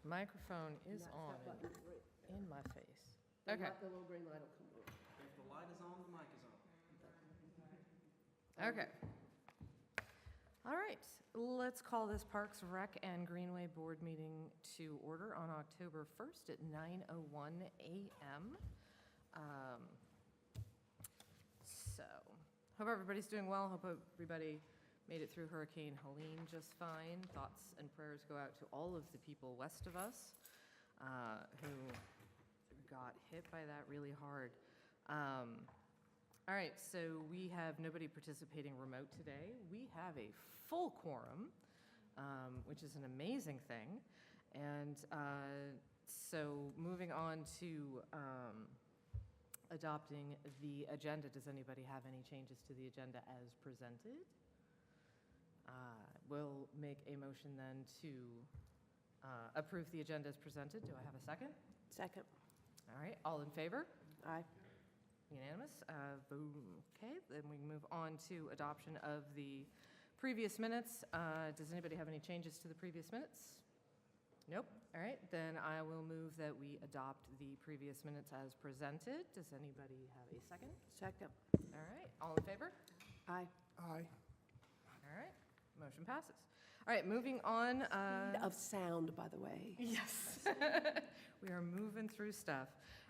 Microphone is That on button is right there. in my face. And Okay. The little green light will come on. If the light is on, the mic is on. Okay. All right, let's call this Parks, Rec, and Greenway Board meeting to order on October 1st at 9:01 a.m. So, hope everybody's doing well. Hope everybody made it through Hurricane Helene just fine. Thoughts and prayers go out to all of the people west of us who got hit by that really hard. All right, so we have nobody participating remote today. We have a full quorum, which is an amazing thing. And so moving on to adopting the agenda, does anybody have any changes to the agenda as presented? We'll make a motion then to approve the agenda as presented. Do I have a second? Second. All right, all in favor? Aye. Unanimous. Okay, then we move on to adoption of the previous minutes. Does anybody have any changes to the previous minutes? Nope. All right, then I will move that we adopt the previous minutes as presented. Does anybody have a second? Second. All right, all in favor? Aye. Aye. All right, motion passes. All right, moving on. Of sound, by the way. Yes. We are moving through stuff.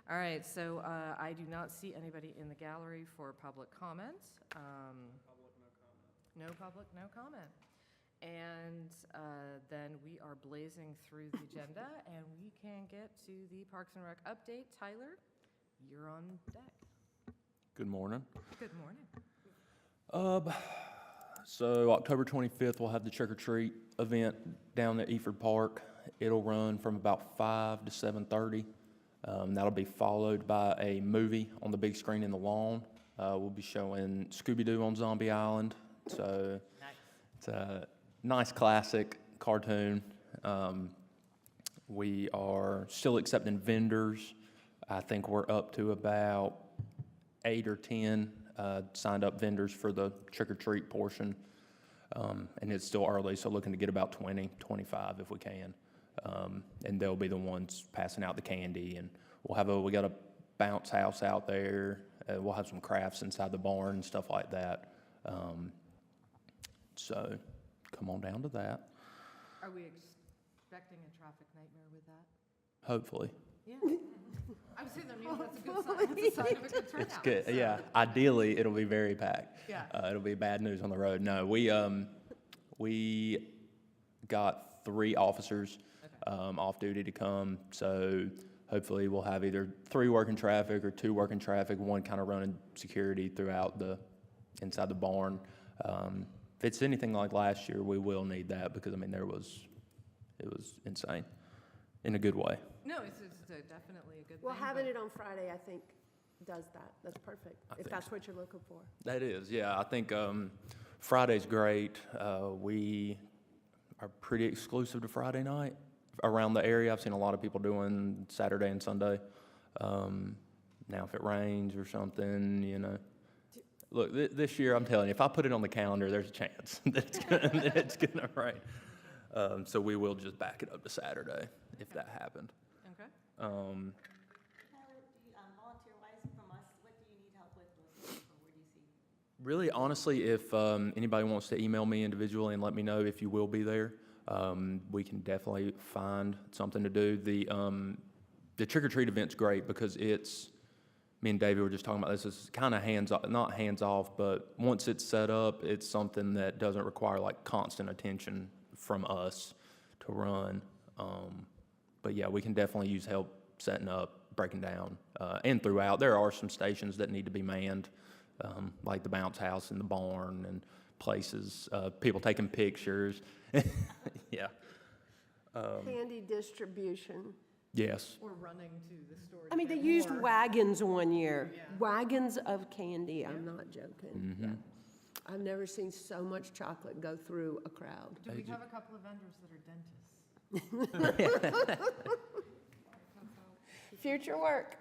All right, so I do not see anybody in the gallery for public comment. Public, no comment. No public, no comment. And then we are blazing through the agenda, and we can get to the Parks and Rec update. Tyler, you're on deck. Good morning. Good morning. So October 25th, we'll have the trick or treat event down at Eford Park. It'll run from about 5 to 7:30. That'll be followed by a movie on the big screen in the lawn. We'll be showing Scooby-Doo on Zombie Island. So Nice. it's a nice classic cartoon. We are still accepting vendors. I think we're up to about 8 or 10 signed up vendors for the trick-or-treat portion. And it's still early, so looking to get about 20, 25 if we can. And they'll be the ones passing out the candy. And we got a bounce house out there. We'll have some crafts inside the barn and stuff like that. So come on down to that. Are we expecting a traffic nightmare with that? Hopefully. Yeah. I would say that means that's a good sign. That's a sign of a good turnout. It's good. So- Yeah. Ideally, it'll be very packed. Yeah. It'll be bad news on the road. No, we got 3 officers off duty to come. So hopefully we'll have either 3 working traffic or 2 working traffic, 1 kind of running security throughout inside the barn. If it's anything like last year, we will need that because it was insane in a good way. No, it's definitely a good Well, thing. having but- it on Friday, I think, does that. That's perfect, I if think that's so. what you're looking for. That is, yeah. I think Friday's great. We are pretty exclusive to Friday night around the area. I've seen a lot of people doing Saturday and Sunday. Now, if it rains or something, Look, this year, I'm telling you, if I put it on the calendar, there's a chance that it's gonna rain. So we will just back it up to Saturday if that happened. Okay. Tyler, volunteer-wise from us, what do you need help with, or where do you see? Really, honestly, if anybody wants to email me individually and let me know if you will be there, we can definitely find something to do. The trick-or-treat event's great because me and David were just talking about this, it's kind of not hands-off, but once it's set up, it's something that doesn't require like constant attention from us to run. But yeah, we can definitely use help setting up, breaking down, and throughout. There are some stations that need to be manned, like the bounce house and the barn and places, people taking pictures. Yeah. Candy distribution. Yes. Or running to the store. I mean, they used wagons one year. Wagons of candy, I'm not joking. Yeah. I've never seen so much chocolate go through a crowd. Do we have a couple of vendors that are dentists? Future work.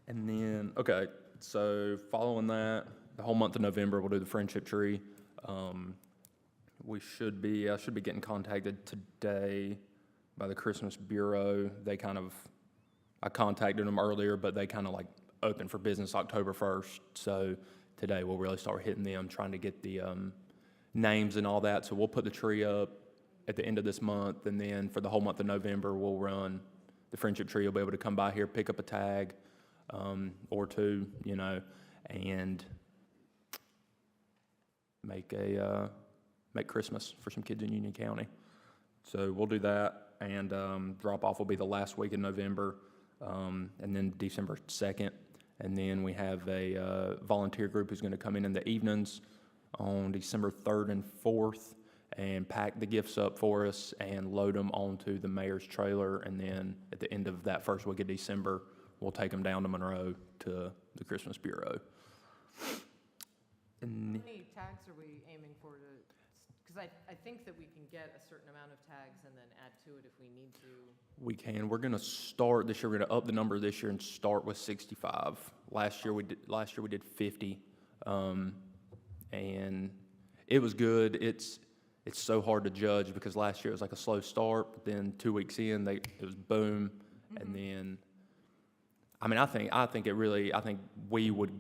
And then, okay, so following that, the whole month of November, we'll do the friendship tree. I should be getting contacted today by the Christmas Bureau. They kind of, I contacted them earlier, but they kind of like open for business October 1st. So today we'll really start hitting them, trying to get the names and all that. So we'll put the tree up at the end of this month, and then for the whole month of November, we'll run the Friendship Tree. You'll be able to come by here, pick up a tag or two, you know, and make Christmas for some kids in Union County. So we'll do that, and drop-off will be the last week in November, and then December 2nd. And then we have a volunteer group who's going to come in the evenings on December 3rd and 4th and pack the gifts up for us and load them onto the mayor's trailer. And then at the end of that first week of December, we'll take them down to Monroe to the Christmas Bureau. How many tags are we aiming for to, because I think that we can get a certain amount of tags and then add to it if we need to. We can. We're going to start this year. We're going to up the number this year and start with 65. Last year we did 50, and it was good. It's so hard to judge because last year it was like a slow start, but then 2 weeks in it was boom, and then I think we would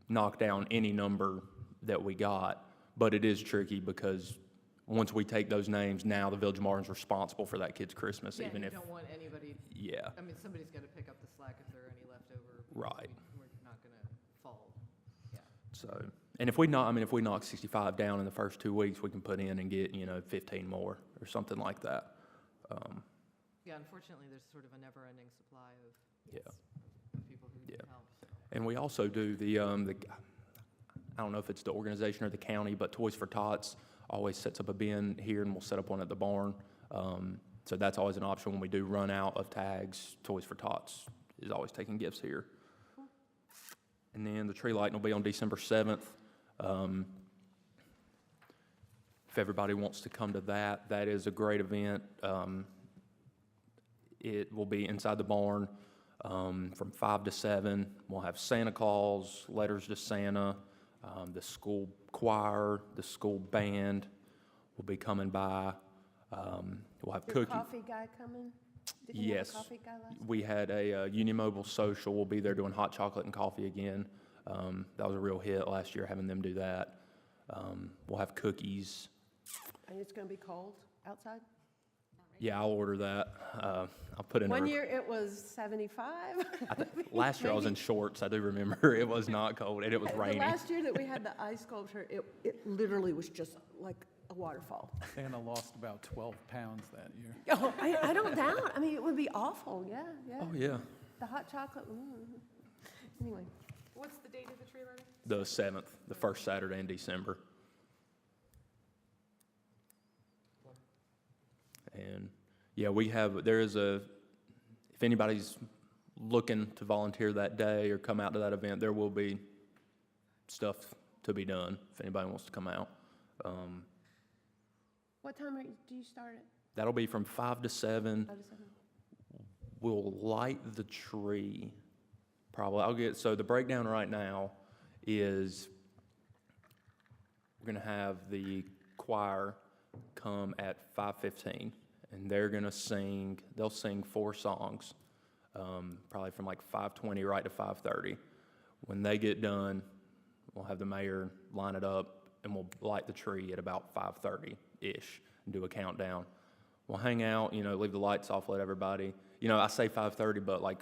knock down any number that we got, but it is tricky because once we take those names, now the Village of Martin's responsible for that kid's Christmas, Yeah, even you if, don't want anybody, yeah, I mean, somebody's got to pick up the slack if there are any left over. Right. We're not going to fall. Yeah. so, and if we knock 65 down in the first 2 weeks, we can put in and get, 15 more or something like that. Yeah, unfortunately, there's sort of a never-ending supply of Yeah. of people who need Yeah. help. So. And we also do the I don't know if it's the organization or the county, but Toys for Tots always sets up a bin here, and we'll set up one at the barn. So that's always an option when we do run out of tags. Toys for Tots is always taking gifts here. And then the tree lighting will be on December 7th. If everybody wants to come to that, that is a great event. It will be inside the barn from 5 to 7. We'll have Santa Claus, letters to Santa, the school choir, the school band will be coming by. We'll have The cookies. coffee guy coming? Did he have a Yes. coffee guy last? We had a Union Mobile Social. We'll be there doing hot chocolate and coffee again. That was a real hit last year, having them do that. We'll have cookies. And it's going to be cold outside? Yeah, I'll order that. I'll put in One year it was 75. last year I was in shorts. I do remember it was not cold and it was The raining. last year that we had the ice sculpture, it literally was just like a waterfall. Santa lost about 12 pounds that year. Oh, I don't doubt. I mean, it would be awful. Yeah, yeah. Oh yeah, The hot chocolate. Anyway, What's the date of the tree lighting? the 7th, the first Saturday in December. And yeah, if anybody's looking to volunteer that day or come out to that event, there will be stuff to be done if anybody wants to come out. what time do you start it? That'll be from 5 to 7. 5 to 7? We'll light the tree, probably. So the breakdown right now is we're going to have the choir come at 5:15, and they'll sing 4 songs, probably from like 5:20 right to 5:30. When they get done, we'll have the mayor line it up, and we'll light the tree at about 5:30-ish and do a countdown. We'll hang out, leave the lights off, let everybody, I say 5:30, but like,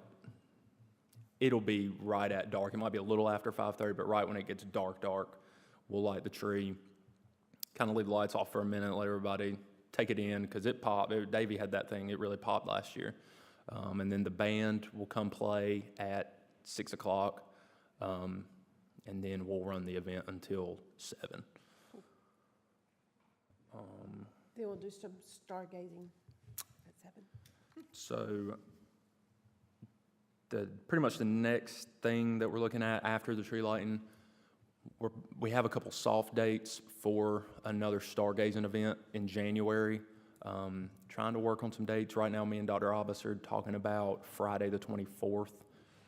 it'll be right at dark. It might be a little after 5:30, but right when it gets dark, we'll light the tree, kind of leave the lights off for a minute, let everybody take it in, because it popped. Davey had that thing, it really popped last year. And then the band will come play at 6 o'clock, and then we'll run the event until 7. Then we'll do some stargazing at 7. So pretty much the next thing that we're looking at after the tree lighting, we have a couple soft dates for another stargazing event in January. Trying to work on some dates. Right now, me and Dr. Abbas are talking about Friday the 24th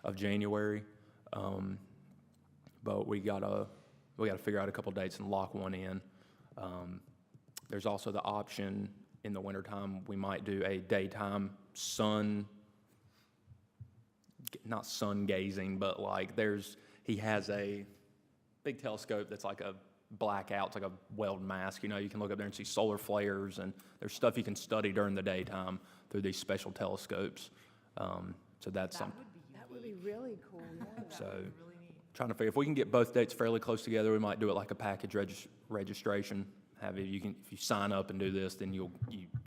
of January. But we gotta figure out a couple dates and lock one in. There's also the option in the wintertime, we might do a daytime not sun gazing, but like he has a big telescope that's like a blackout, it's like a weld mask, you know, you can look up there and see solar flares, and there's stuff you can study during the daytime through these special telescopes. So that's something. That would be really cool, yeah. So, trying to figure, if we can get both dates fairly close together, we might do it like a package registration. If you sign up and do this, then you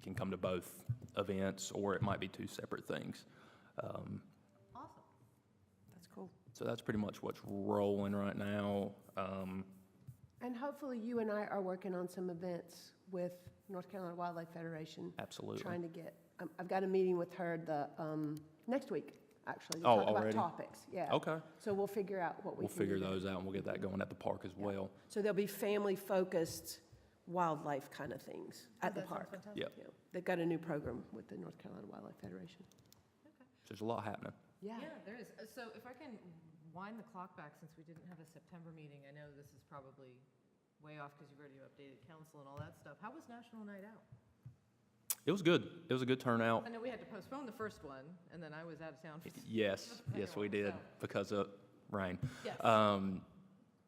can come to both events, or it might be two separate things. Awesome. That's cool. So that's pretty much what's rolling right now. And hopefully you and I are working on some events with North Carolina Wildlife Federation. Absolutely. Trying to get, I've got a meeting with her next week, actually, to Oh, talk about already? topics. Yeah. Okay. So we'll figure out what we We'll can figure do there. those out, and we'll get that going at the park as well. So there'll be family-focused wildlife kind of things at the That sounds park. fantastic. Yep. Yeah. They've got a new program with the North Carolina Wildlife Federation. So there's a lot happening. Yeah. Yeah, there is. So if I can wind the clock back, since we didn't have a September meeting, I know this is probably way off because you've already updated council and all that stuff. How was National Night Out? It was good. It was a good turnout. I know we had to postpone the first one, and then I was out of town. for Yes, the yes, second we one, did so- because of rain. Yes.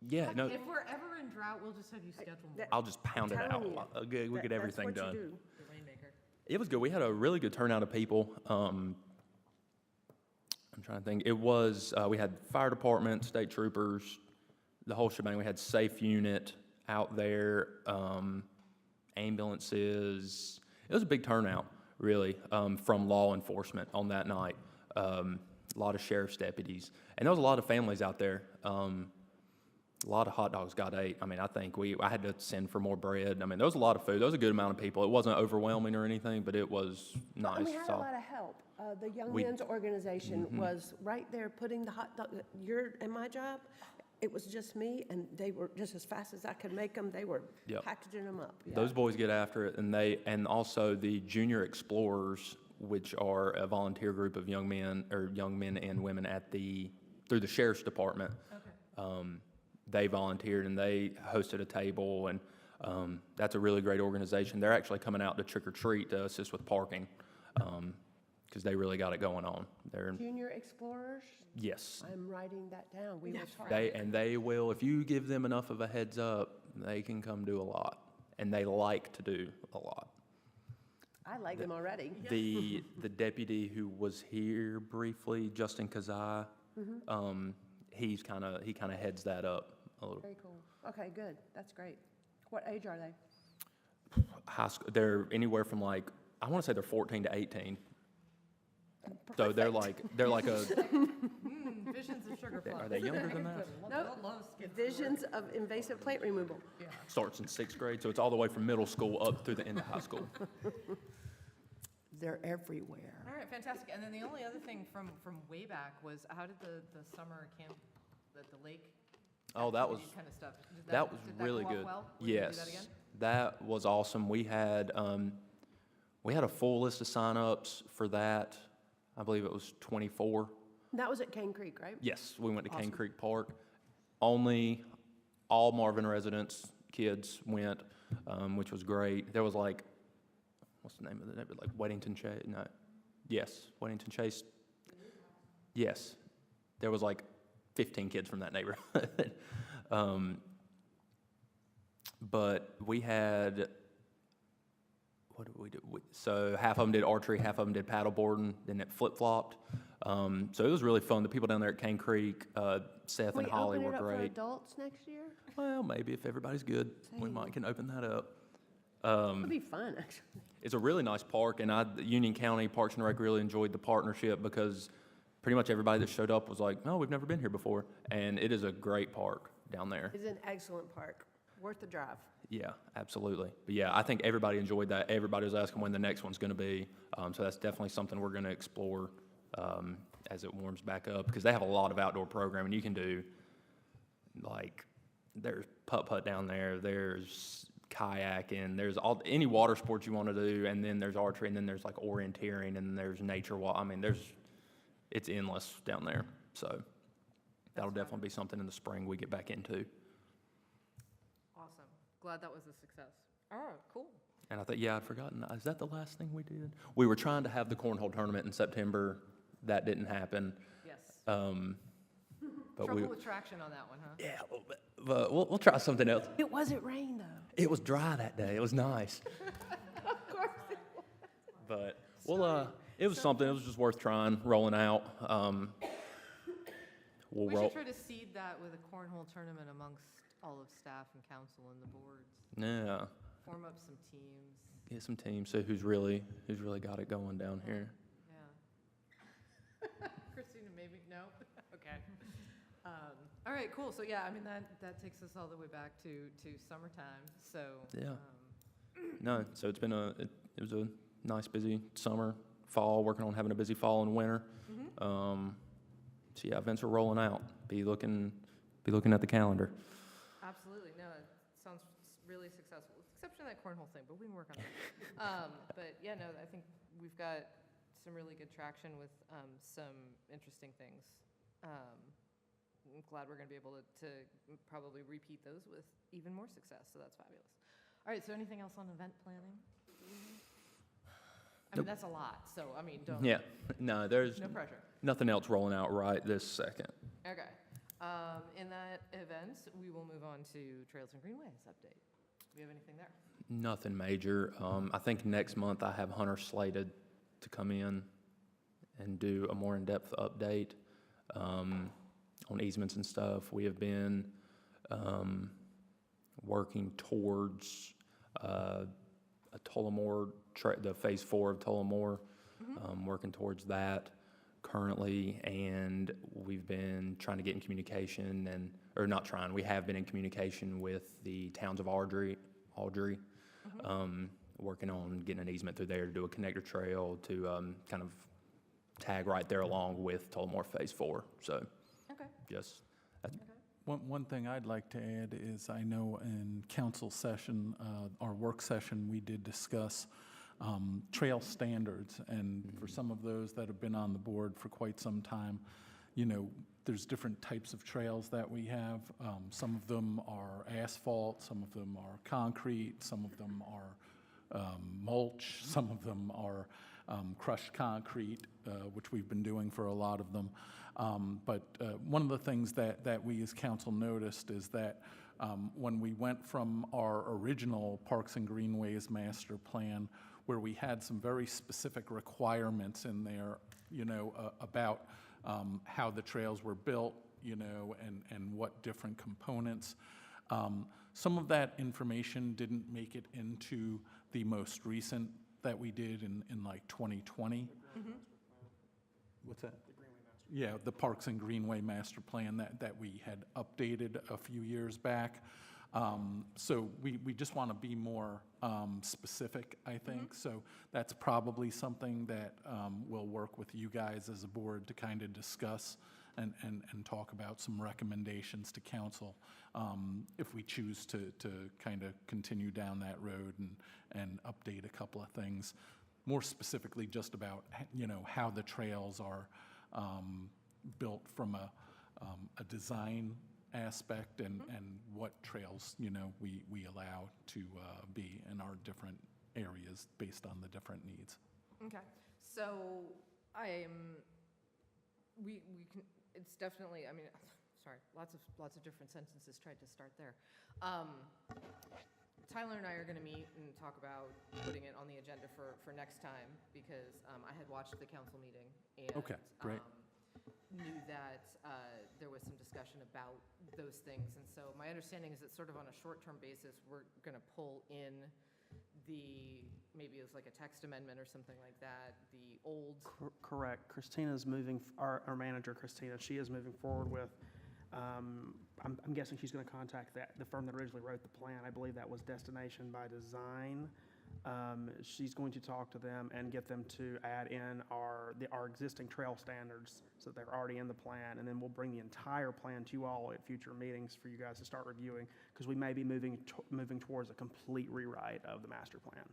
Yeah, no, If we're ever in drought, we'll just have you schedule more. I'll just pound it out. telling you. We'll get everything done. The Rainmaker. It was good. We had a really good turnout of people. I'm trying to think. It was, we had fire department, state troopers, the whole shebang. We had safe unit out there, ambulances. It was a big turnout, really, from law enforcement on that night. A lot of sheriff's deputies. And there was a lot of families out there. A lot of hot dogs got ate. I mean, I think I had to send for more bread. I mean, there was a lot of food. There was a good amount of people. It wasn't overwhelming or anything, but it was nice. And we had a So- lot of help. The Young We- Men's Organization was right there putting the hot dog, your and my job, it was just me, and they were just as fast as I could make them, they were Yep. packaging them up. Yeah. Those boys get after it, and also the Junior Explorers, which are a volunteer group of young men and women through the sheriff's department. Okay. They volunteered and they hosted a table, and that's a really great organization. They're actually coming out to trick or treat to assist with parking, because they really got it going on. Junior Explorers, Yes, I'm writing that down, we will talk. they will. If you give them enough of a heads up, they can come do a lot, and they like to do a lot. I like them already. The deputy who was here briefly, Justin Kazai, he kind of heads that up a little. Very cool. Okay, good, that's great. What age are they? High school, they're anywhere from I want to say they're 14 to 18. So they're like a, Visions of Sugar Plum. are they younger than that? No, Visions of Invasive Plant Removal. Starts in 6th grade, so it's all the way from middle school up through the end of high school. They're everywhere. All right, fantastic. And then the only other thing from way back was, how did the summer camp, the lake? Oh, that was, Kind of stuff. that was did really go off good. well? We're gonna do Yes, that again? that was awesome. We had a full list of signups for that. I believe it was 24. That was at Cane Creek, right? Yes, we went to Cane Awesome. Creek Park. Only all Marvin residents, kids went, which was great. There was what's the name of the neighborhood? Like Weddington Chase? No. Yes, Weddington Chase. Yes. There was 15 kids from that neighborhood. But we had, what did we do? So half of them did archery, half of them did paddleboarding, then it flip-flopped. So it was really fun. The people down there at Cane Creek, Seth and Holly were We open it up for great. adults next year? Well, maybe if everybody's good, we might can open that up. It'd be fun, actually. It's a really nice park, and Union County Parks and Rec really enjoyed the partnership because pretty much everybody that showed up was like, no, we've never been here before. And it is a great park down there. It's an excellent park, worth the drive. Yeah, absolutely. But yeah, I think everybody enjoyed that. Everybody was asking when the next one's going to be. So that's definitely something we're going to explore as it warms back up, because they have a lot of outdoor programming. You can do, there's putt-putt down there, there's kayaking, there's any water sports you want to do, and then there's archery, and then there's orienteering, and there's nature walk. I mean, it's endless down there. So that'll definitely be something in the spring we get back into. Awesome. Glad that was a success. All right, cool. And I thought, yeah, I'd forgotten. Is that the last thing we did? We were trying to have the cornhole tournament in September. That didn't happen. Yes. But Trouble with traction on that one, huh? yeah, a little bit. But we'll try something else. It wasn't rain, though. It was dry that day. It was nice. Of course. But it was something. It was just worth trying, rolling out. We'll We roll. should try to seed that with a cornhole tournament amongst all of staff and council and the boards. Yeah, Form up some teams. get some teams. So who's really got it going down here? Yeah. Christina, maybe, no? Okay. All right, cool. So yeah, I mean, that takes us all the way back to summertime, so. Yeah. No, so it's been it was a nice busy summer, fall, working on having a busy fall and winter. So yeah, events are rolling out. Be looking at the calendar. Absolutely, no, it sounds really successful, with the exception of that cornhole thing, but we can work on that. But yeah, no, I think we've got some really good traction with some interesting things. I'm glad we're going to be able to probably repeat those with even more success, so that's fabulous. All right, so anything else on event planning? I mean, that's a lot, so, I mean, don't. Yeah, no, there's No pressure. nothing else rolling out right this second. Okay. In that event, we will move on to Trails and Greenways update. Do we have anything there? Nothing major. I think next month I have Hunter slated to come in and do a more in-depth update on easements and stuff. We have been working towards a Tullamore, the Phase 4 of Tullamore, working towards that currently, and we've been trying to get in communication we have been in communication with the towns of Audrey, working on getting an easement through there to do a connector trail to kind of tag right there along with Tullamore Phase 4. So Okay. just, One thing I'd like to add is I know in council session, our work session, we did discuss trail standards. And for some of those that have been on the board for quite some time, there's different types of trails that we have. Some of them are asphalt, some of them are concrete, some of them are mulch, some of them are crushed concrete, which we've been doing for a lot of them. But one of the things that we as council noticed is that when we went from our original Parks and Greenways master plan, where we had some very specific requirements in there, about how the trails were built, and what different components. Some of that information didn't make it into the most recent that we did in like 2020. What's that? Yeah, the Parks and Greenway Master Plan that we had updated a few years back. So we just want to be more specific, I think. So that's probably something that we'll work with you guys as a board to kind of discuss and talk about some recommendations to council if we choose to kind of continue down that road and update a couple of things, more specifically just about, how the trails are built from a design aspect and what trails, we allow to be in our different areas based on the different needs. Okay. So we can, it's definitely, I mean, sorry, lots of different sentences tried to start there. Tyler and I are going to meet and talk about putting it on the agenda for next time because I had watched the council meeting and Okay, great. Knew that there was some discussion about those things. And so my understanding is that sort of on a short-term basis, we're going to pull in maybe it's like a text amendment or something like that, the old. Correct. Christina's moving, our manager, Christina, she is moving forward with, I'm guessing she's going to contact the firm that originally wrote the plan. I believe that was Destination by Design. She's going to talk to them and get them to add in our existing trail standards so they're already in the plan, and then we'll bring the entire plan to you all at future meetings for you guys to start reviewing, because we may be moving towards a complete rewrite of the master plan.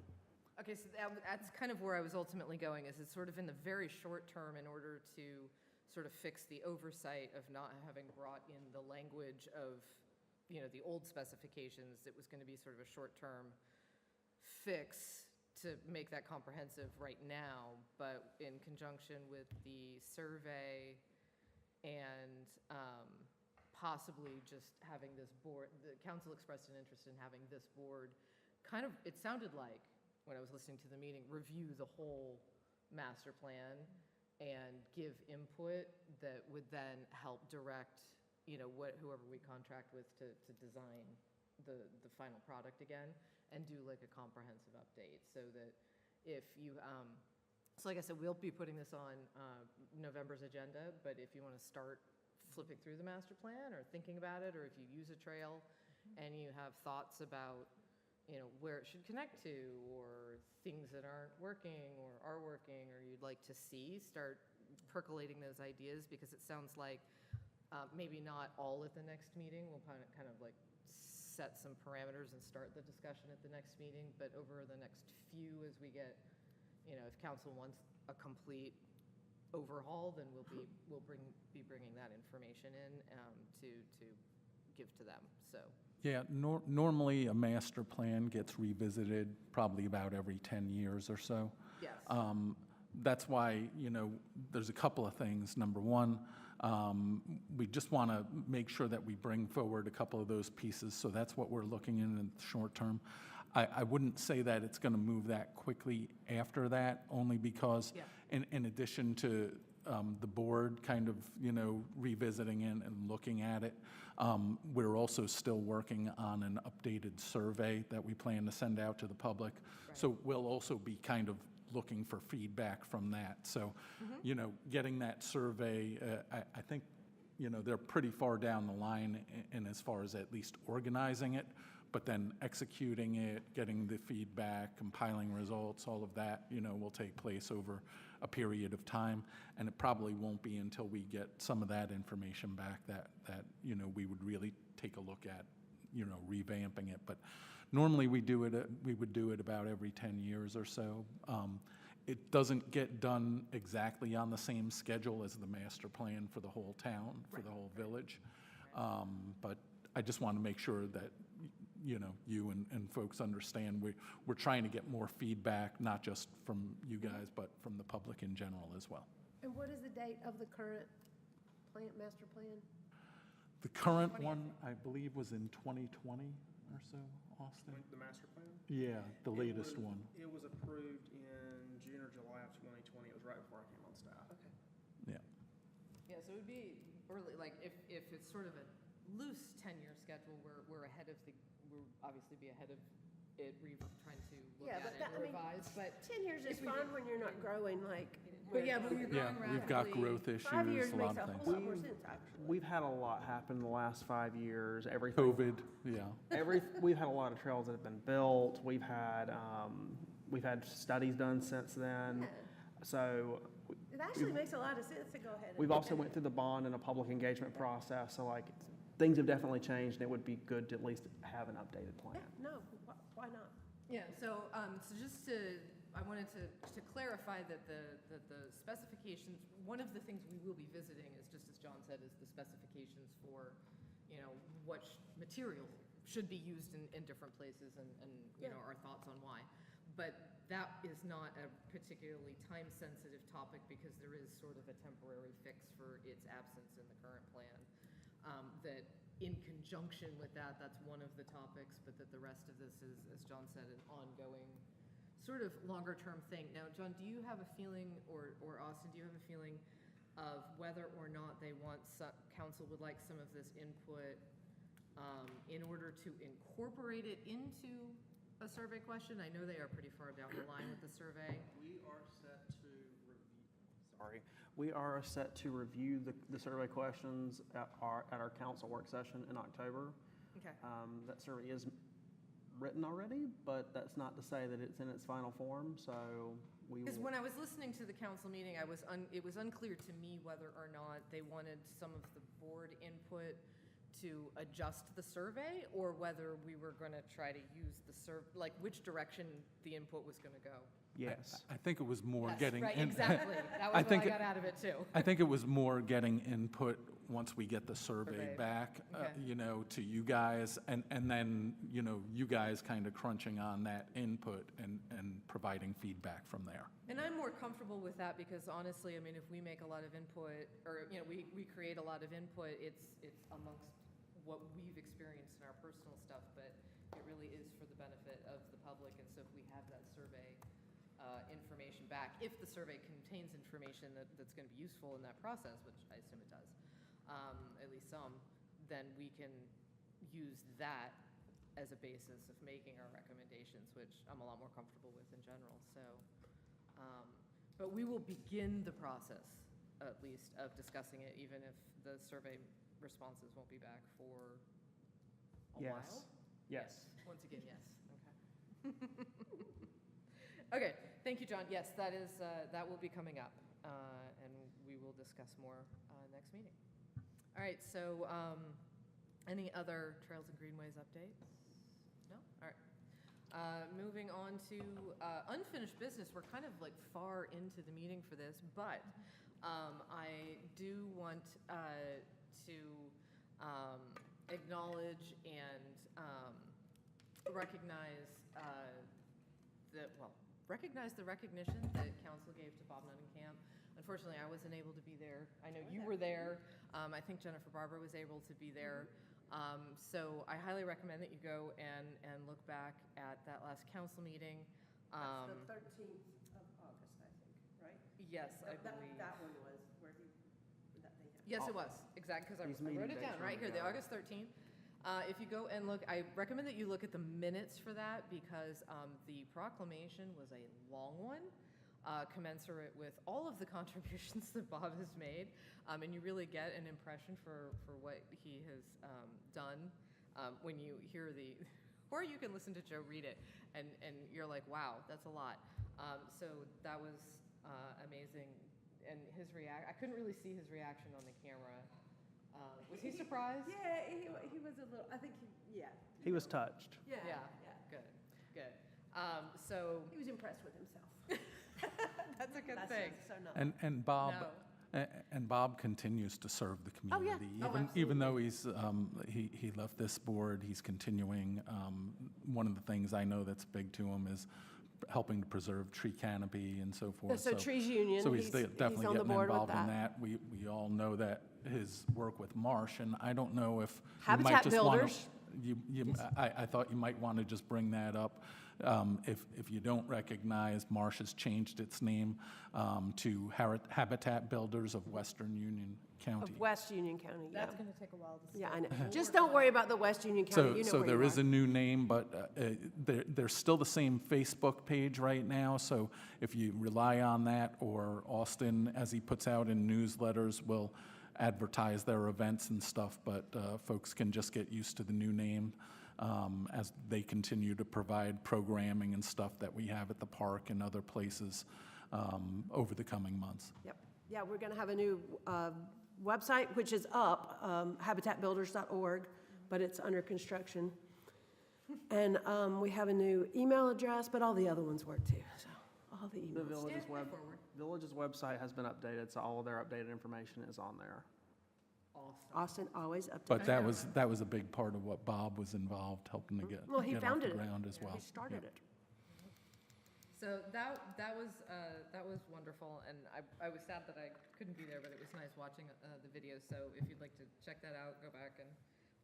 Okay, so that's kind of where I was ultimately going, is it's sort of in the very short term in order to sort of fix the oversight of not having brought in the language of, the old specifications. It was going to be sort of a short-term fix to make that comprehensive right now, but in conjunction with the survey and possibly just having this board, the council expressed an interest in having this board kind of, it sounded like, when I was listening to the meeting, review the whole master plan and give input that would then help direct, whoever we contract with to design the final product again, and do like a comprehensive update, so that if you, so like I said, we'll be putting this on November's agenda, but if you want to start flipping through the master plan or thinking about it, or if you use a trail and you have thoughts about, where it should connect to, or things that aren't working or are working, or you'd like to see, start percolating those ideas, because it sounds like maybe not all at the next meeting. We'll kind of like set some parameters and start the discussion at the next meeting, but over the next few, as we get, if council wants a complete overhaul, then we'll be bringing that information in to give to them, so. Yeah, normally a master plan gets revisited probably about every 10 years or so. Yes. That's why, there's a couple of things. Number one, we just want to make sure that we bring forward a couple of those pieces, so that's what we're looking in the short term. I wouldn't say that it's going to move that quickly after that, only because in addition to the board kind of, revisiting it and looking at it, we're also still working on an updated survey that we plan to send out to the public. Right. So we'll also be kind of looking for feedback from that. So, getting that survey, I think, they're pretty far down the line in as far as at least organizing it, but then executing it, getting the feedback, compiling results, all of that, will take place over a period of time. And it probably won't be until we get some of that information back that we would really take a look at, revamping it. But normally we would do it about every 10 years or so. It doesn't get done exactly on the same schedule as the master plan for the whole town, for the whole village. But I just want to make sure that, you and folks understand we're trying to get more feedback, not just from you guys, but from the public in general as well. And what is the date of the current master plan? The current one, I believe, was in 2020 or so, Austin? The master plan? Yeah, the latest one. It was approved in June or July of 2020. It was right before I came on staff. Okay. Yeah. Yeah, so it would be early, like, if it's sort of a loose 10-year schedule, we're obviously be ahead of it, trying to look Yeah, at but it that, and revise, but. 10 years is if we fine did- when you're not growing like. But yeah, but you're Yeah, growing rapidly. we've got growth 5 years issues, a lot makes a of whole lot things. more sense, actually. We've had a lot happen in the last 5 years. Everything. COVID, yeah. We've had a lot of trails that have been built. We've had studies done since then. Yeah. So It actually makes a lot of sense to go ahead and. we've also went through the bond and a public engagement process. So like things have definitely changed, and it would be good to at least have an updated plan. Yeah, no, why not? Yeah, so just I wanted to clarify that the specifications, one of the things we will be visiting is, just as John said, is the specifications for, what material should be used in different places and our thoughts on why. But that is not a particularly time-sensitive topic, because there is sort of a temporary fix for its absence in the current plan. That in conjunction with that, that's one of the topics, but that the rest of this is, as John said, an ongoing sort of longer-term thing. Now, John, do you have a feeling, or Austin, do you have a feeling of whether or not they want, council would like some of this input in order to incorporate it into a survey question? I know they are pretty far down the line with the survey. We are set to review the survey questions at our council work session in October. Okay. That survey is written already, but that's not to say that it's in its final form, so we will. Because when I was listening to the council meeting, it was unclear to me whether or not they wanted some of the board input to adjust the survey, or whether we were going to try to use like which direction the input was going to go. Yes. I think it was more Yes, getting. right, exactly. That was what I got out of it too. I think it was more getting input once we get the survey Survey. back, Okay. you know, to you guys, and then, you know, you guys kind of crunching on that input and providing feedback from there. And I'm more comfortable with that because honestly, I mean, if we make a lot of input, or, you know, we create a lot of input, it's amongst what we've experienced in our personal stuff, but it really is for the benefit of the public, and so if we have that survey information back, if the survey contains information that's gonna be useful in that process, which I assume it does, at least some, then we can use that as a basis of making our recommendations, which I'm a lot more comfortable with in general, so. But we will begin the process, at least, of discussing it, even if the survey responses won't be back for a Yes. while? Yes. Once again, yes, okay. Okay, thank you, John. Yes, that is, that will be coming up, and we will discuss more next meeting. All right, so any other Trails and Greenways updates? No? All right. Moving on to unfinished business. We're kind of like far into the meeting for this, but I do want to acknowledge and recognize recognize the recognition that council gave to Bob Nunnenkamp. Unfortunately, I wasn't able to be there. I know you were there. I think Jennifer Barber was able to be there. So I highly recommend that you go and look back at that last council meeting. That's the 13th of August, I think, right? Yes, I believe. That one was where he, that they had. Yes, it was, exactly, because These I meeting wrote it dates down are right here, the together. August 13th. If you go and look, I recommend that you look at the minutes for that, because the proclamation was a long one, commensurate with all of the contributions that Bob has made, and you really get an impression for what he has done when you hear the, or you can listen to Joe read it, and you're like, wow, that's a lot. So that was amazing, and his I couldn't really see his reaction on the camera. Was he surprised? Yeah, he was a little, I think, yeah. He was touched. Yeah, good. So, He was impressed with himself. that's a good That's thing. so nice. And Bob, No. and Bob continues to serve the Oh, yeah. community. Oh, Even though he's, he left this board, he's continuing. One of the things I know that's big to him is helping to preserve tree canopy and so forth. So Trees Union, So he's definitely on the getting board with involved in that. that. We all know that his work with Marsh, and I don't know if you Habitat might just want Builders. to, I thought you might want to just bring that up. If you don't recognize, Marsh has changed its name to Habitat Builders of Western Union County. Of West Union County, yeah. That's gonna take a while to. Yeah, I know. Just don't worry about the West Union County, you know So where there you is are. a new name, but there's still the same Facebook page right now. So if you rely on that, or Austin, as he puts out in newsletters, will advertise their events and stuff, but folks can just get used to the new name as they continue to provide programming and stuff that we have at the park and other places over the coming months. Yep, yeah, we're gonna have a new website, which is up, habitatbuilders.org, but it's under construction. And we have a new email address, but all the other ones work too, so, all the The emails. village's website has been updated, so all of their updated information is on there. Austin always up to But date. that was a big part of what Bob was involved, helping to get Well, he off founded the it. ground as well. He started Yep. it. So that was wonderful, and I was sad that I couldn't be there, but it was nice watching the video. So if you'd like to check that out, go back and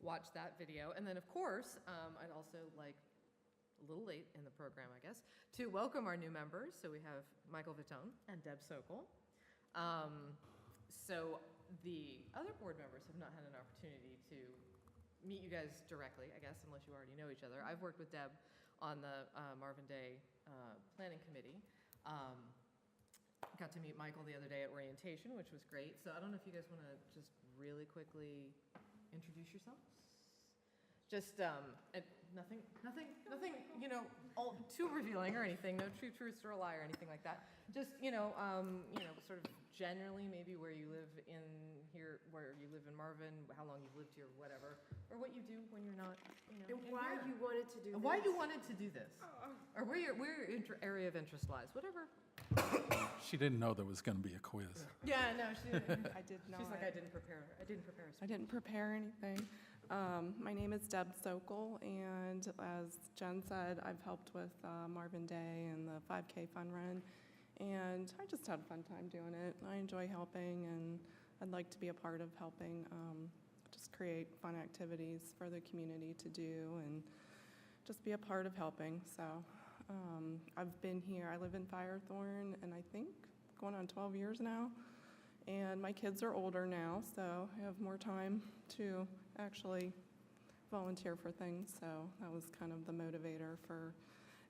watch that video. And then, of course, I'd also like, a little late in the program, I guess, to welcome our new members. So we have Michael Vitone and Deb Sokol. So the other board members have not had an opportunity to meet you guys directly, I guess, unless you already know each other. I've worked with Deb on the Marvin Day Planning Committee. Got to meet Michael the other day at orientation, which was great. So I don't know if you guys want to just really quickly introduce yourselves? Just, nothing, you know, all too revealing or anything, no true truths or a lie or anything like that. Just, sort of generally maybe where you live in here, where you live in Marvin, how long you've lived here, whatever, or what you do when you're not, And in why here. you wanted to do this. Why you wanted to do this, or where your area of interest lies, whatever. She didn't know there was going to be a quiz. Yeah, no, she didn't. I did not. She's like, I didn't prepare a I didn't prepare anything. My name is Deb Sokol, and as Jen said, I've helped with Marvin Day and the 5K fun run, and I just had a fun time doing it. I enjoy helping, and I'd like to be a part of helping just create fun activities for the community to do, and just be a part of helping. So I've been here. I live in Firethorn, and I think going on 12 years now. And my kids are older now, so I have more time to actually volunteer for things. So that was kind of the motivator for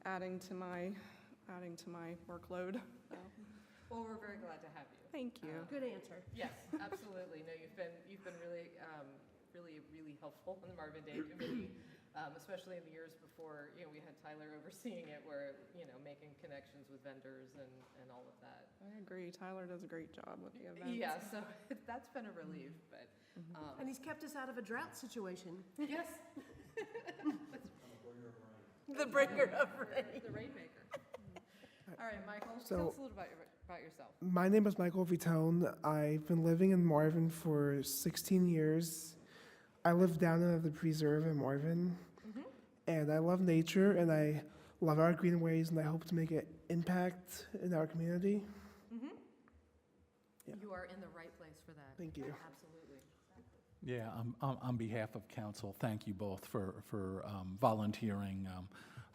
adding to my workload. So, Well, we're very glad to have you. thank you. Good answer. Yes, absolutely. No, you've been really helpful in the Marvin Day Committee, especially in the years before, we had Tyler overseeing it, where, making connections with vendors and all of that. I agree. Tyler does a great job with the events. Yeah, so that's been a relief, but, And he's kept us out of a drought situation. yes. The bringer of rain. The rainmaker. All right, Michael, So- tell us a little about yourself. My name is Michael Vitone. I've been living in Marvin for 16 years. I live down in the preserve in Marvin, and I love nature, and I love our greenways, and I hope to make an impact in our community. Yeah. You are in the right place for that. Thank you. Absolutely. Yeah, on behalf of council, thank you both for volunteering.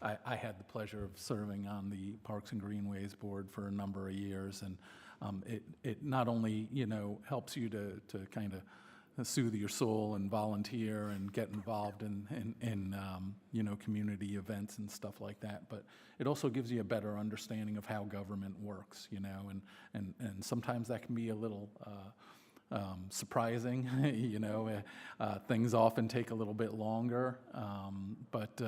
I had the pleasure of serving on the Parks and Greenways Board for a number of years, and it not only, helps you to kind of soothe your soul and volunteer and get involved in community events and stuff like that, but it also gives you a better understanding of how government works, and sometimes that can be a little surprising. Things often take a little bit longer, but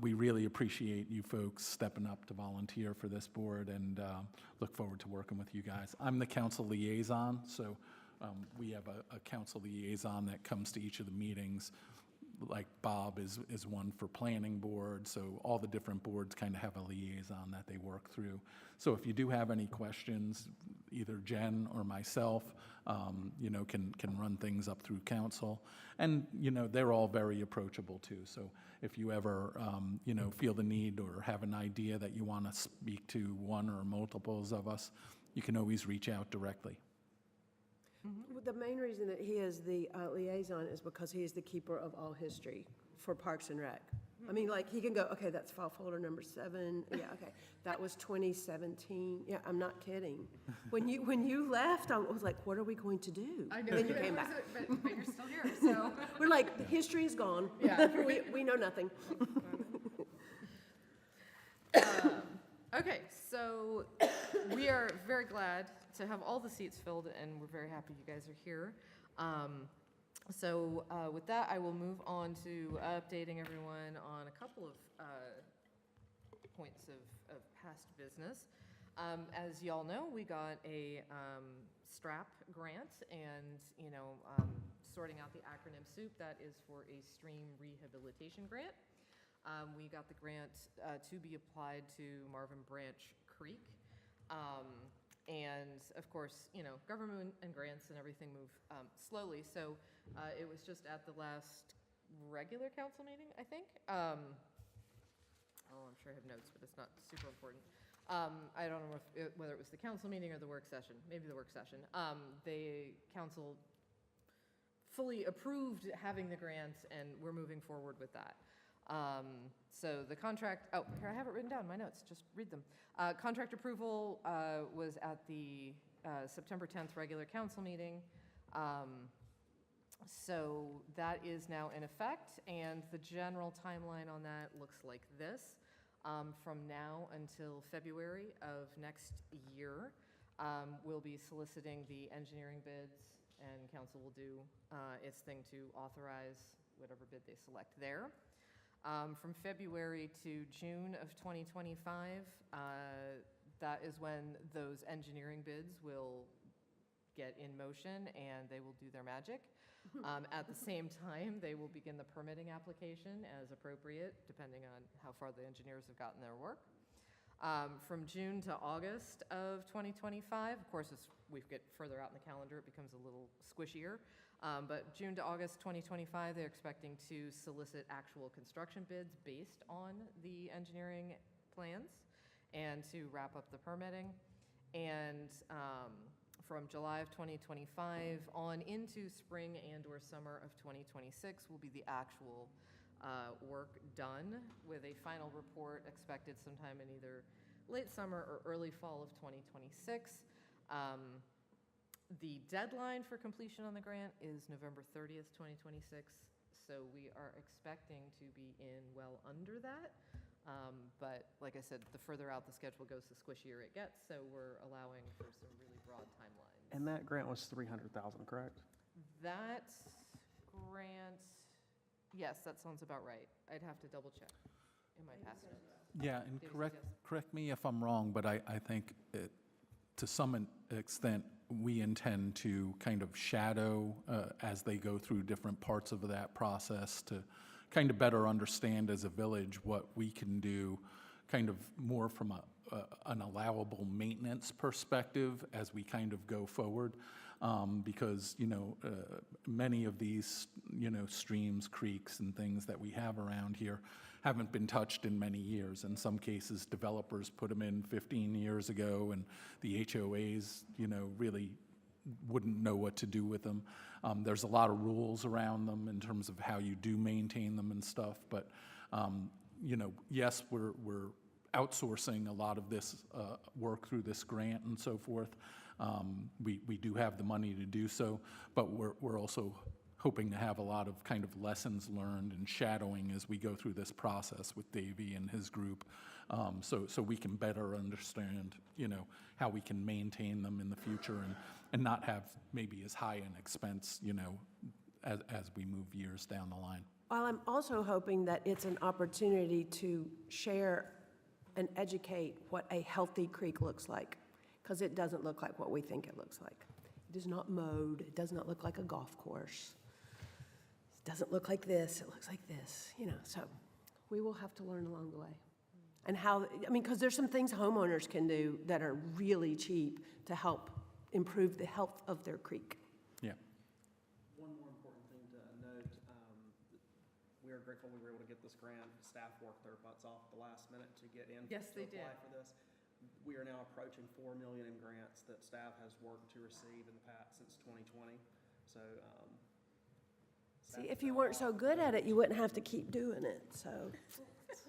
we really appreciate you folks stepping up to volunteer for this board, and look forward to working with you guys. I'm the council liaison, so we have a council liaison that comes to each of the meetings. Like Bob is one for planning board, so all the different boards kind of have a liaison that they work through. So if you do have any questions, either Jen or myself, can run things up through council. And, they're all very approachable too. So if you ever, feel the need or have an idea that you want to speak to one or multiples of us, you can always reach out directly. The main reason that he is the liaison is because he is the keeper of all history for Parks and Rec. I mean, like, he can go, okay, that's file folder number 7, yeah, okay, that was 2017, yeah, I'm not kidding. When you left, I was like, what are we going to do? I know. Then you came back. But you're still here, so. We're like, the history is gone. Yeah. We know nothing. Okay, so we are very glad to have all the seats filled, and we're very happy you guys are here. So with that, I will move on to updating everyone on a couple of points of past business. As y'all know, we got a STRAP grant, and sorting out the acronym soup, that is for a stream rehabilitation grant. We got the grant to be applied to Marvin Branch Creek. And of course, government and grants and everything move slowly. So it was just at the last regular council meeting, I think. I'm sure I have notes, but it's not super important. I don't know whether it was the council meeting or the work session, maybe the work session. The council fully approved having the grant, and we're moving forward with that. So the contract, here I have it written down in my notes, just read them. Contract approval was at the September 10th regular council meeting. So that is now in effect, and the general timeline on that looks like this. From now until February of next year, we'll be soliciting the engineering bids, and council will do its thing to authorize whatever bid they select there. From February to June of 2025, that is when those engineering bids will get in motion and they will do their magic. At the same time, they will begin the permitting application as appropriate, depending on how far the engineers have gotten their work. From June to August of 2025, of course, as we get further out in the calendar, it becomes a little squishier. But June to August 2025, they're expecting to solicit actual construction bids based on the engineering plans and to wrap up the permitting. And from July of 2025 on into spring and/or summer of 2026 will be the actual work done, with a final report expected sometime in either late summer or early fall of 2026. The deadline for completion on the grant is November 30th, 2026, so we are expecting to be in well under that. But like I said, the further out the schedule goes, the squishier it gets, so we're allowing for some really broad timelines. And that grant was 300,000, correct? That grant, yes, that sounds about right. I'd have to double check in my past notes. Yeah, and David says correct, yes. correct me if I'm wrong, but I think to some extent, we intend to kind of shadow as they go through different parts of that process to kind of better understand as a village what we can do, kind of more from an allowable maintenance perspective as we kind of go forward. Because, many of these, streams, creeks, and things that we have around here haven't been touched in many years. In some cases, developers put them in 15 years ago, and the HOAs, really wouldn't know what to do with them. There's a lot of rules around them in terms of how you do maintain them and stuff, but, yes, we're outsourcing a lot of this work through this grant and so forth. We do have the money to do so, but we're also hoping to have a lot of kind of lessons learned and shadowing as we go through this process with Davey and his group, so we can better understand, how we can maintain them in the future and not have maybe as high an expense, as we move years down the line. While I'm also hoping that it's an opportunity to share and educate what a healthy creek looks like, because it doesn't look like what we think it looks like. It is not mowed, it does not look like a golf course. It doesn't look like this, it looks like this, so we will have to learn along the way. And how, because there's some things homeowners can do that are really cheap to help improve the health of their creek. Yeah. One more important thing to note, we are grateful we were able to get this grant. Staff worked their butts off at the last minute to get in. Yes, to they apply did. for this. We are now approaching $4 million in grants that staff has worked to receive in the past since 2020. So, See, if you weren't so good at it, you wouldn't have to keep doing it, so. This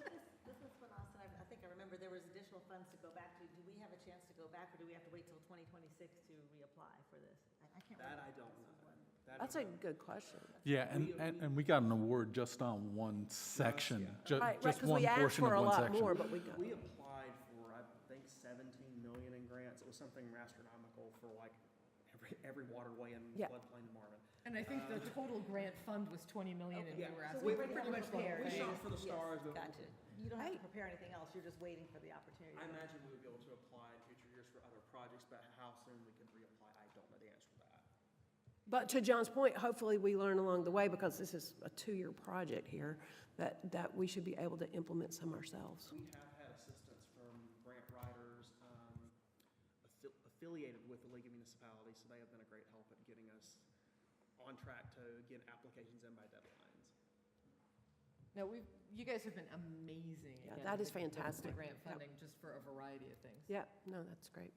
is when Austin, I think I remember there was additional funds to go back to. Do we have a chance to go back, or do we have to wait till 2026 to reapply for this? I can't remember. that I don't know. That's a good question. Yeah, and we got an award just on one section, Right, just because one we asked portion for of a one lot section. more, but we got. We applied for, I think, 17 million in grants. It was something astronomical for like every waterway and Yeah. floodplain in Marvin. And I think the total grant fund was 20 million, and we were So asking we for already pretty have much it the whole prepared. We thing. shot for the stars, but Gotcha. You don't have to prepare anything else, you're just waiting for the opportunity. I imagine we would be able to apply in future years for other projects, but how soon we could reapply, I don't know the answer to that. But to John's point, hopefully we learn along the way, because this is a 2-year project here, that we should be able to implement some ourselves. We have had assistance from grant writers affiliated with the League of Municipalities, so they have been a great help at getting us on track to get applications in by deadlines. No, you guys have been amazing. Yeah, again, that with is the fantastic. grant Yep. funding, just for a variety of things. Yeah, no, that's great.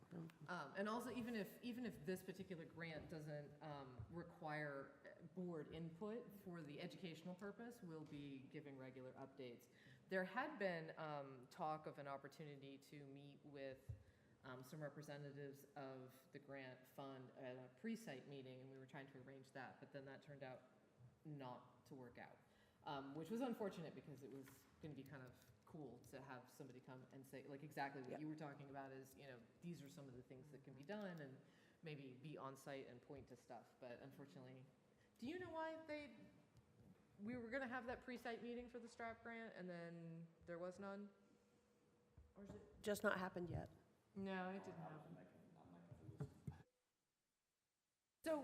And also, even if this particular grant doesn't require board input for the educational purpose, we'll be giving regular updates. There had been talk of an opportunity to meet with some representatives of the grant fund at a pre-site meeting, and we were trying to arrange that, but then that turned out not to work out, which was unfortunate, because it was going to be kind of cool to have somebody come and say, like, exactly what Yep. you were talking about is, these are some of the things that can be done, and maybe be on site and point to stuff. But unfortunately, do you know why we were going to have that pre-site meeting for the STRAP grant, and then there was none? Or is it? Just not happened yet. No, it didn't happen. So,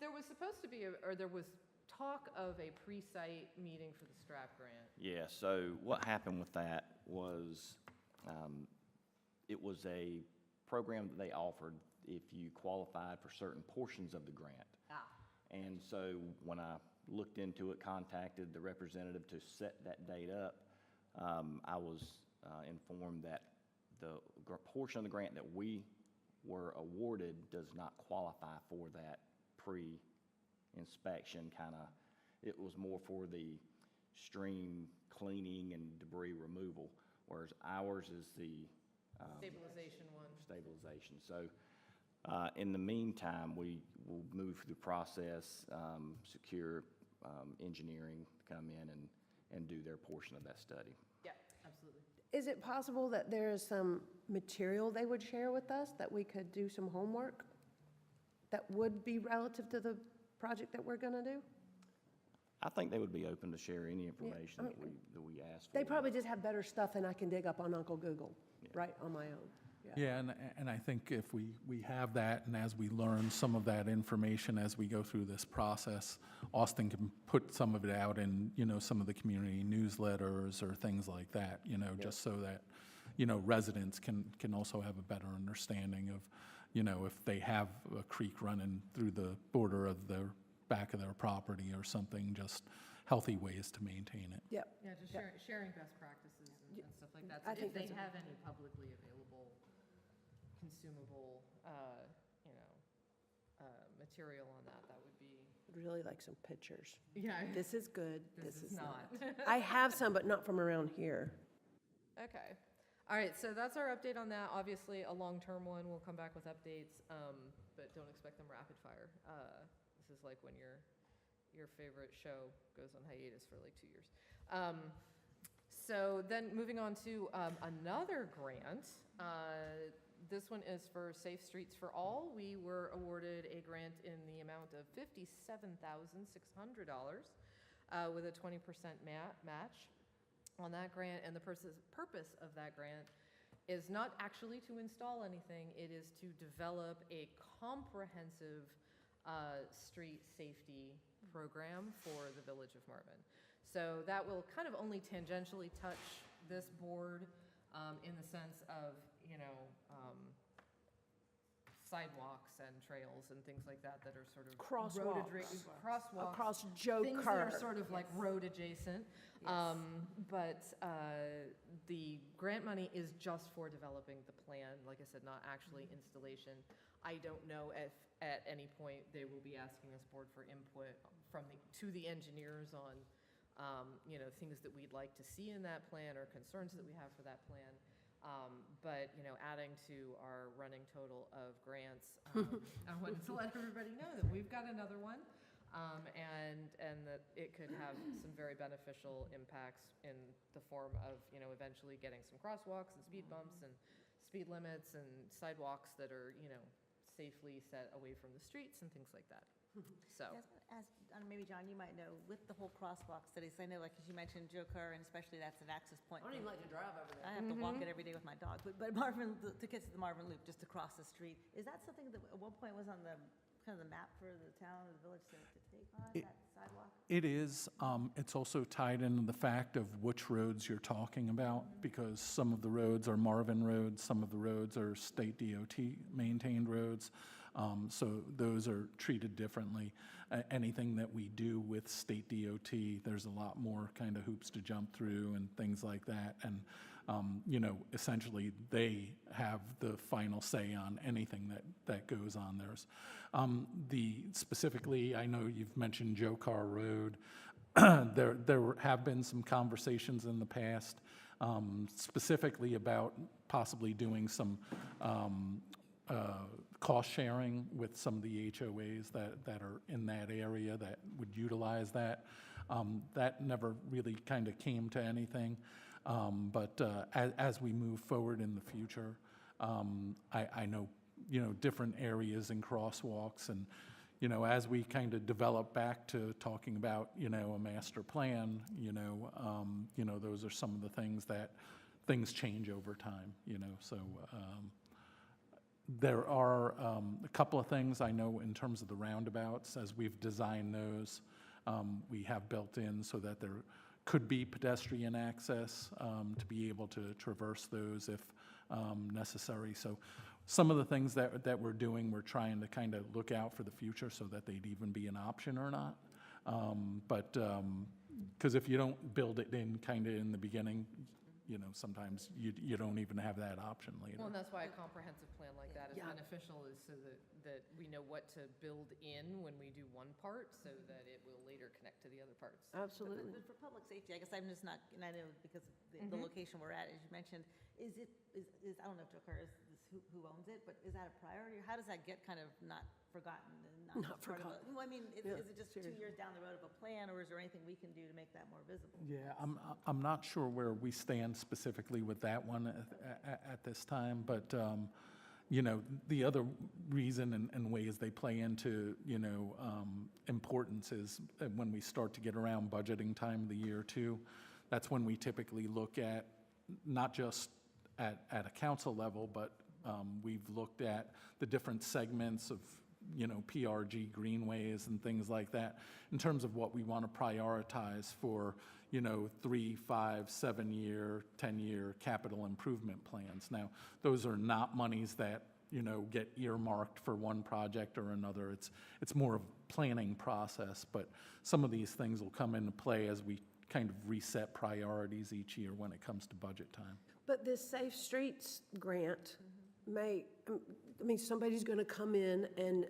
there was supposed to be, there was talk of a pre-site meeting for the STRAP grant. Yeah, so what happened with that was it was a program that they offered if you qualified for certain portions of the grant. And so when I looked into it, contacted the representative to set that date up, I was informed that the portion of the grant that we were awarded does not qualify for that pre-inspection kind of. It was more for the stream cleaning and debris removal, whereas ours is the Stabilization one. stabilization. So in the meantime, we will move through the process, secure engineering to come in and do their portion of that study. Yeah, absolutely. Is it possible that there is some material they would share with us that we could do some homework that would be relative to the project that we're gonna do? I think they would be open to share any information that we ask for. They probably just have better stuff than I can dig up on Uncle Google, right, on my own. Yeah, and I think if we have that, and as we learn some of that information as we go through this process, Austin can put some of it out in, some of the community newsletters or things like that, just so that, residents can also have a better understanding of, if they have a creek running through the border of their back of their property or something, just healthy ways to maintain it. Yep. Yeah, just sharing best practices and stuff like that. I So think if they that's a- have any publicly available, consumable, material on that, that would be. I'd really like some pictures. Yeah. This is good, This is not. I have some, but not from around here. Okay. All right, so that's our update on that. Obviously, a long-term one. We'll come back with updates, but don't expect them rapid fire. This is like when your favorite show goes on hiatus for like 2 years. So then moving on to another grant. This one is for Safe Streets for All. We were awarded a grant in the amount of $57,600 with a 20% match on that grant. And the purpose of that grant is not actually to install anything. It is to develop a comprehensive street safety program for the village of Marvin. So that will kind of only tangentially touch this board in the sense of, sidewalks and trails and things like that that are sort of road crosswalks. Across Joe Things Kerr. that are sort of like road adjacent. But the grant money is just for developing the plan. Like I said, not actually installation. I don't know if at any point they will be asking this board for input to the engineers on, things that we'd like to see in that plan or concerns that we have for that plan. But, adding to our running total of grants, I wanted to let everybody know that we've got another one, and that it could have some very beneficial impacts in the form of, eventually getting some crosswalks and speed bumps and speed limits and sidewalks that are, safely set away from the streets and things like that. So. Yeah, I was gonna ask, maybe John, you might know, with the whole crosswalk studies, I know, like, as you mentioned, Joe Kerr, and especially that's an access point. I don't even like to drive over there. I have to walk it every day with my dog, but Marvin, to get to the Marvin Loop, just across the street, is that something that at one point was on the, kind of the map for the town or the village to take on, that sidewalk? It is. It's also tied into the fact of which roads you're talking about, because some of the roads are Marvin roads, some of the roads are state DOT maintained roads. So those are treated differently. Anything that we do with state DOT, there's a lot more kind of hoops to jump through and things like that. And, essentially they have the final say on anything that goes on theirs. Specifically, I know you've mentioned Joe Carr Road. There have been some conversations in the past, specifically about possibly doing some cost sharing with some of the HOAs that are in that area that would utilize that. That never really kind of came to anything. But as we move forward in the future, I know, different areas and crosswalks and, as we kind of develop back to talking about, a master plan, those are some of the things change over time, so there are a couple of things I know in terms of the roundabouts. As we've designed those, we have built in so that there could be pedestrian access to be able to traverse those if necessary. So some of the things that we're doing, we're trying to kind of look out for the future so that they'd even be an option or not. Because if you don't build it in kind of in the beginning, you know, sometimes you don't even have that option later. Well, and that's why a comprehensive plan like that is beneficial, is so that we know what to build in when we do one part, so that it will later connect to the other parts. Absolutely. But for public safety, I guess I'm just not, and I know because the location we're at, as you mentioned, is, I don't know if Joker is who owns it, but is that a priority? Or how does that get kind of not forgotten and Not part of forgotten. well, I mean, is Yeah, it just 2 seriously. years down the road of a plan, or is there anything we can do to make that more visible? Yeah, I'm not sure where we stand specifically with that one at this time, but, you know, the other reason and ways they play into, you know, importance is when we start to get around budgeting time of the year too. That's when we typically look at, not just at a council level, but we've looked at the different segments of, you know, PR&G greenways and things like that in terms of what we want to prioritize for, you know, 3, 5, 7-year, 10-year capital improvement plans. Now, those are not monies that, you know, get earmarked for one project or another. It's more of a planning process, but some of these things will come into play as we kind of reset priorities each year when it comes to budget time. But this Safe Streets grant may, I mean, somebody's going to come in and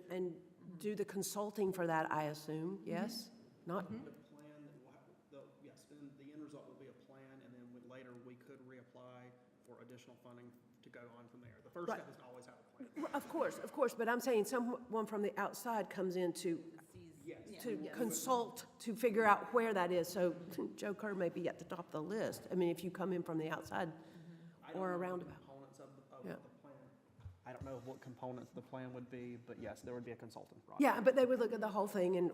do the consulting for that, I assume, yes? Not, The plan, yes, and the end result will be a plan, and then later we could reapply for additional funding to go on from there. The first Right. step is to always have a plan. of course, but I'm saying someone from the outside comes in to consult, to figure out where that is. So Joe Kerr may be at the top of the list. I mean, if you come in from the outside or a roundabout. Components of Yeah. the plan. I don't know what components the plan would be, but yes, there would be a consultant process. Yeah, but they would look at the whole thing and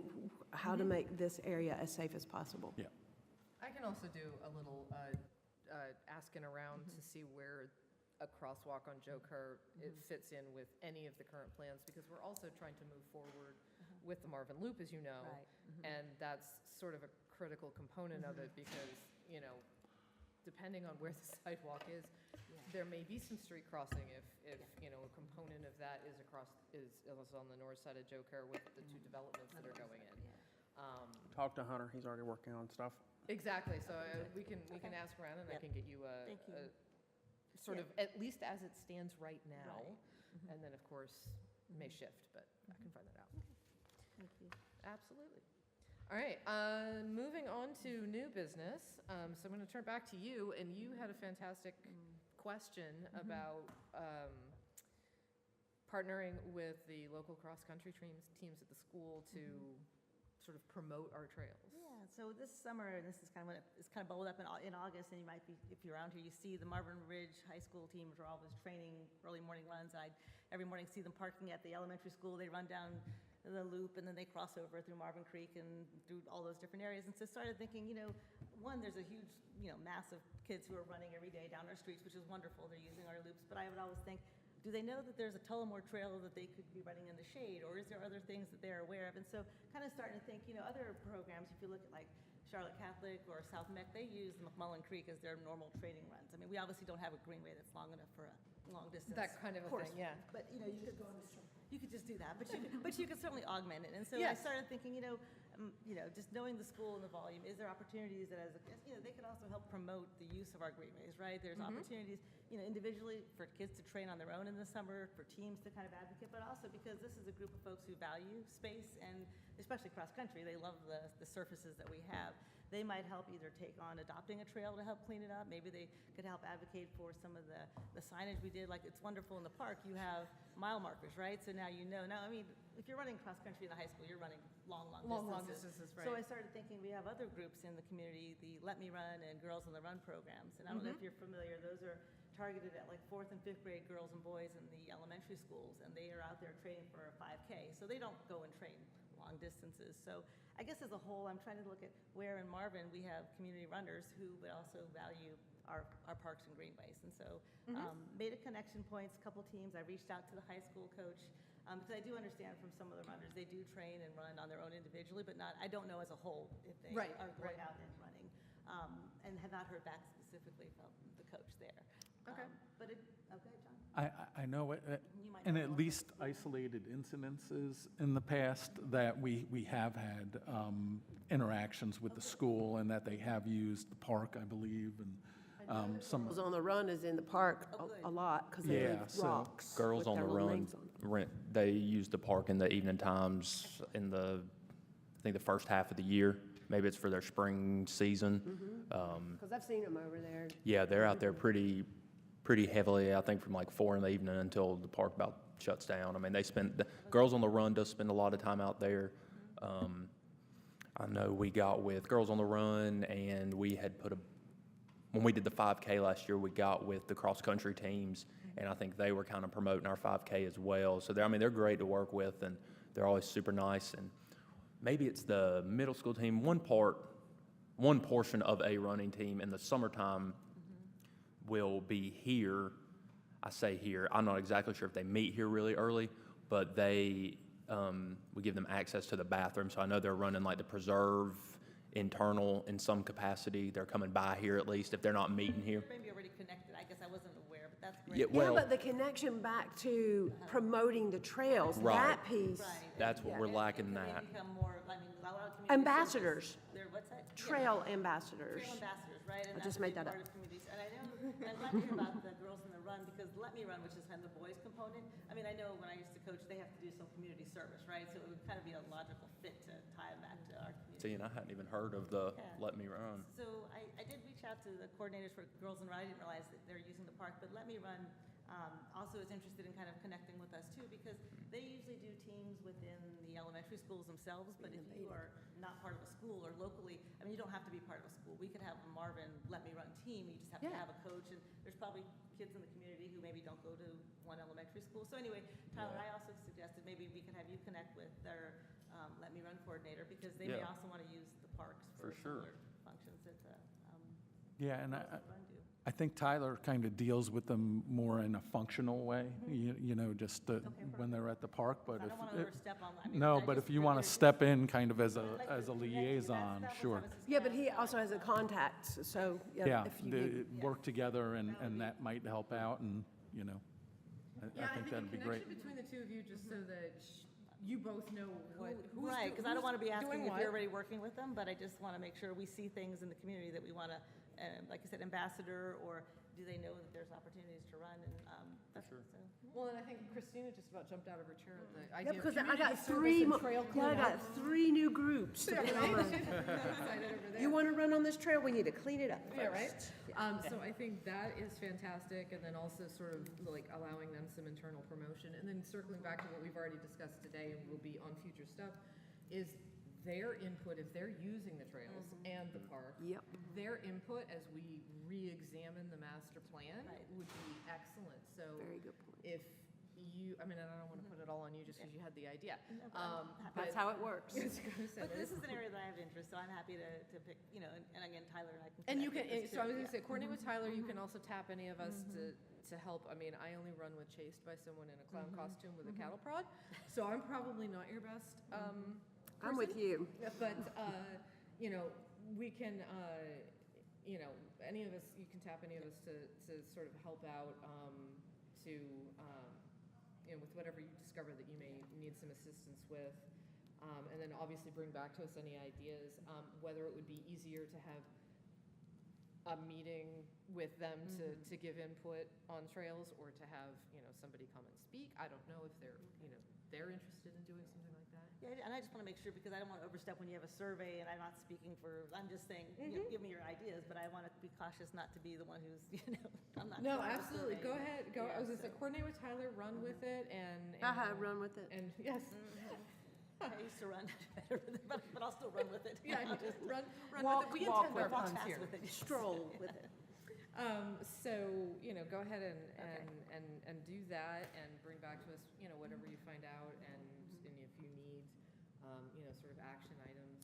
how to make this area as safe as possible. Yeah. I can also do a little asking around to see where a crosswalk on Joe Kerr it fits in with any of the current plans, because we're also trying to move forward with the Marvin Loop, as you know. Right. And that's sort of a critical component of it, because, you know, depending on where the sidewalk is, there may be some street crossing if you know, a component of that is on the north side of Joe Kerr with the 2 developments that are going in. Talk to Hunter, he's already working on stuff. Exactly, so we can ask around, and I can get you Thank you. a sort of, at least as it stands right now, Right. and then, of course, may shift, but I can find that out. Thank you. Absolutely. All right, moving on to new business. So I'm going to turn back to you, and you had a fantastic question about partnering with the local cross-country teams at the school to sort of promote our trails. Yeah, so this summer, and this is kind of when it's kind of bubbled up in August, and you might be, if you're around here, you see the Marvin Ridge High School teams are always training early morning runs. I every morning see them parking at the elementary school. They run down the loop, and then they cross over through Marvin Creek and through all those different areas. And so started thinking, you know, one, there's a huge, you know, mass of kids who are running every day down our streets, which is wonderful. They're using our loops, but I would always think, do they know that there's a Tullamore Trail that they could be running in the shade, or is there other things that they're aware of? And so kind of starting to think, you know, other programs, if you look at like Charlotte Catholic or South Meck, they use the McMullen Creek as their normal training runs. I mean, we obviously don't have a greenway that's long enough for a long distance. That kind of a course. thing, yeah. But, you know, you could just do that, but you could certainly augment it. And so I Yes. started thinking, you know, just knowing the school and the volume, is there opportunities that you know, they could also help promote the use of our greenways, right? There's opportunities, you know, individually for kids to train on their own in the summer, for teams to kind of advocate, but also because this is a group of folks who value space, and especially cross-country, they love the surfaces that we have. They might help either take on adopting a trail to help clean it up. Maybe they could help advocate for some of the signage we did. Like, it's wonderful in the park, you have mile markers, right? So now you know. Now, I mean, if you're running cross-country in the high school, you're running long distances. Right. So I started thinking we have other groups in the community, the Let Me Run and Girls on the Run programs. And I don't know if you're familiar, those are targeted at like 4th and 5th grade girls and boys in the elementary schools, and they are out there training for a 5K. So they don't go and train long distances. So I guess as a whole, I'm trying to look at where in Marvin we have community runners who would also value our parks and greenways. And so made a connection points, a couple teams. I reached out to the high school coach because I do understand from some of the runners, they do train and run on their own individually, but I don't know as a whole if they are going out and running, and have not heard back specifically from the coach there. Okay. But it, okay, John? I know it, You might in know at more. least isolated incidences in the past that we have had interactions with the school and that they have used the park, I believe, and some, Girls on the Run is in the park a lot because they Yeah, leave so rocks. Girls with on the their little Run, names on them. they use the park in the evening times in the, I think the first half of the year. Maybe it's for their spring season. Because I've seen them over there. Yeah, they're out there pretty heavily, I think from like 4 in the evening until the park about shuts down. I mean, the Girls on the Run does spend a lot of time out there. I know we got with Girls on the Run, and we had when we did the 5K last year, we got with the cross-country teams, and I think they were kind of promoting our 5K as well. So they're great to work with, and they're always super nice. And maybe it's the middle school team, one portion of a running team in the summertime will be here. I say here, I'm not exactly sure if they meet here really early, but we give them access to the bathroom. So I know they're running like the preserve internal in some capacity. They're coming by here at least if they're not meeting here. Maybe already connected, I guess I wasn't aware, but that's great. Yeah, Yeah, well, but the connection back to promoting the trails, Right. that piece. Right. that's what we're lacking And that. can they become more, I mean, a lot of community Ambassadors. service, they're, what's that? Yeah. Trail ambassadors. Trail ambassadors, right? And I that's just a made big that part up. of communities. And I know, I'm glad to hear about the Girls in the Run, because Let Me Run, which is kind of the boys component, I mean, I know when I used to coach, they have to do some community service, right? So it would kind of be a logical fit to tie back to our community. See, and I hadn't even heard of the Yeah. Let Me Run. So I did reach out to the coordinators for Girls in Run. I didn't realize that they're using the park, but Let Me Run also is interested in kind of connecting with us too, because they usually do teams within the elementary schools themselves, but if you are not part of a school or locally, I mean, you don't have to be part of a school. We could have a Marvin Let Me Run team, you just have to Yeah. have a coach, and there's probably kids in the community who maybe don't go to one elementary school. So anyway, Tyler, I also suggested maybe we could have you connect with their Let Me Run coordinator, because they may Yeah. also want to use the parks For for sure. similar functions that the yeah, and Girls in the Run do. I think Tyler kind of deals with them more in a functional way, just when they're at the park, but I if. don't want to overstep on, I mean. No, I but just if you want to figured- step in kind of as I'd like to a connect you. liaison, That was sure. how Mrs. Yeah, but Cass he thought. also has a contact, so, Yeah, yeah, if you need. work together and That would be- that might help out and, I think that'd be great. a connection between the two of you, just so that you both know who's Right, because I don't want to be asking doing if what. you're already working with them, but I just want to make sure we see things in the community that we want to, like I said, ambassador, or do they know that there's opportunities to run, and that's, so. Well, and I think Christina just about jumped out of her chair at the Yeah, idea of because I community got service three, and mo- trail yeah, I got cleanup. 3 new groups. to put on my- Excited over there. You want to run on this trail? We need to clean it up Yeah, right? first. So I think that is fantastic, and then also sort of like allowing them some internal promotion. And then circling back to what we've already discussed today and will be on future stuff, is their input, if they're using the trails and the park. Yep. Their input as we re-examine the master plan Right. would be excellent. So Very good point. if you, I mean, I don't want to put it all on you just because you had the idea. That's how it works. I was gonna say, But but this it's- is an area that I have interest, so I'm happy to pick, and again, Tyler and I can. And you connect can, with this so I was too, gonna yeah. say, coordinate with Tyler, you can also tap any of us to help. I mean, I only run with chased by someone in a clown costume with a cattle prod, so I'm probably not your best, I'm with you. but, we can, any of us, you can tap any of us to sort of help out, with whatever you discover that you may need some assistance with. And then obviously bring back to us any ideas, whether it would be easier to have a meeting with them to give input on trails, or to have, somebody come and speak. I don't know if they're interested in doing something like that. Yeah, and I just want to make sure, because I don't want to overstep when you have a survey, and I'm not speaking for, I'm just saying, give me your ideas, but I want to be cautious not to be the one who's, I'm not. No, part of the absolutely. Go survey. ahead. Go. Yeah, I was gonna say, so- coordinate with Tyler, run with it, and Run with it. and yes, I used to run better, but I'll still run with it. yeah, I'll just run Walk- with it. We walk intend our with it. walk puns fast here. with it. Stroll with it. So, go ahead and do that, and bring back to us, whatever you find out, and if you need, sort of action items,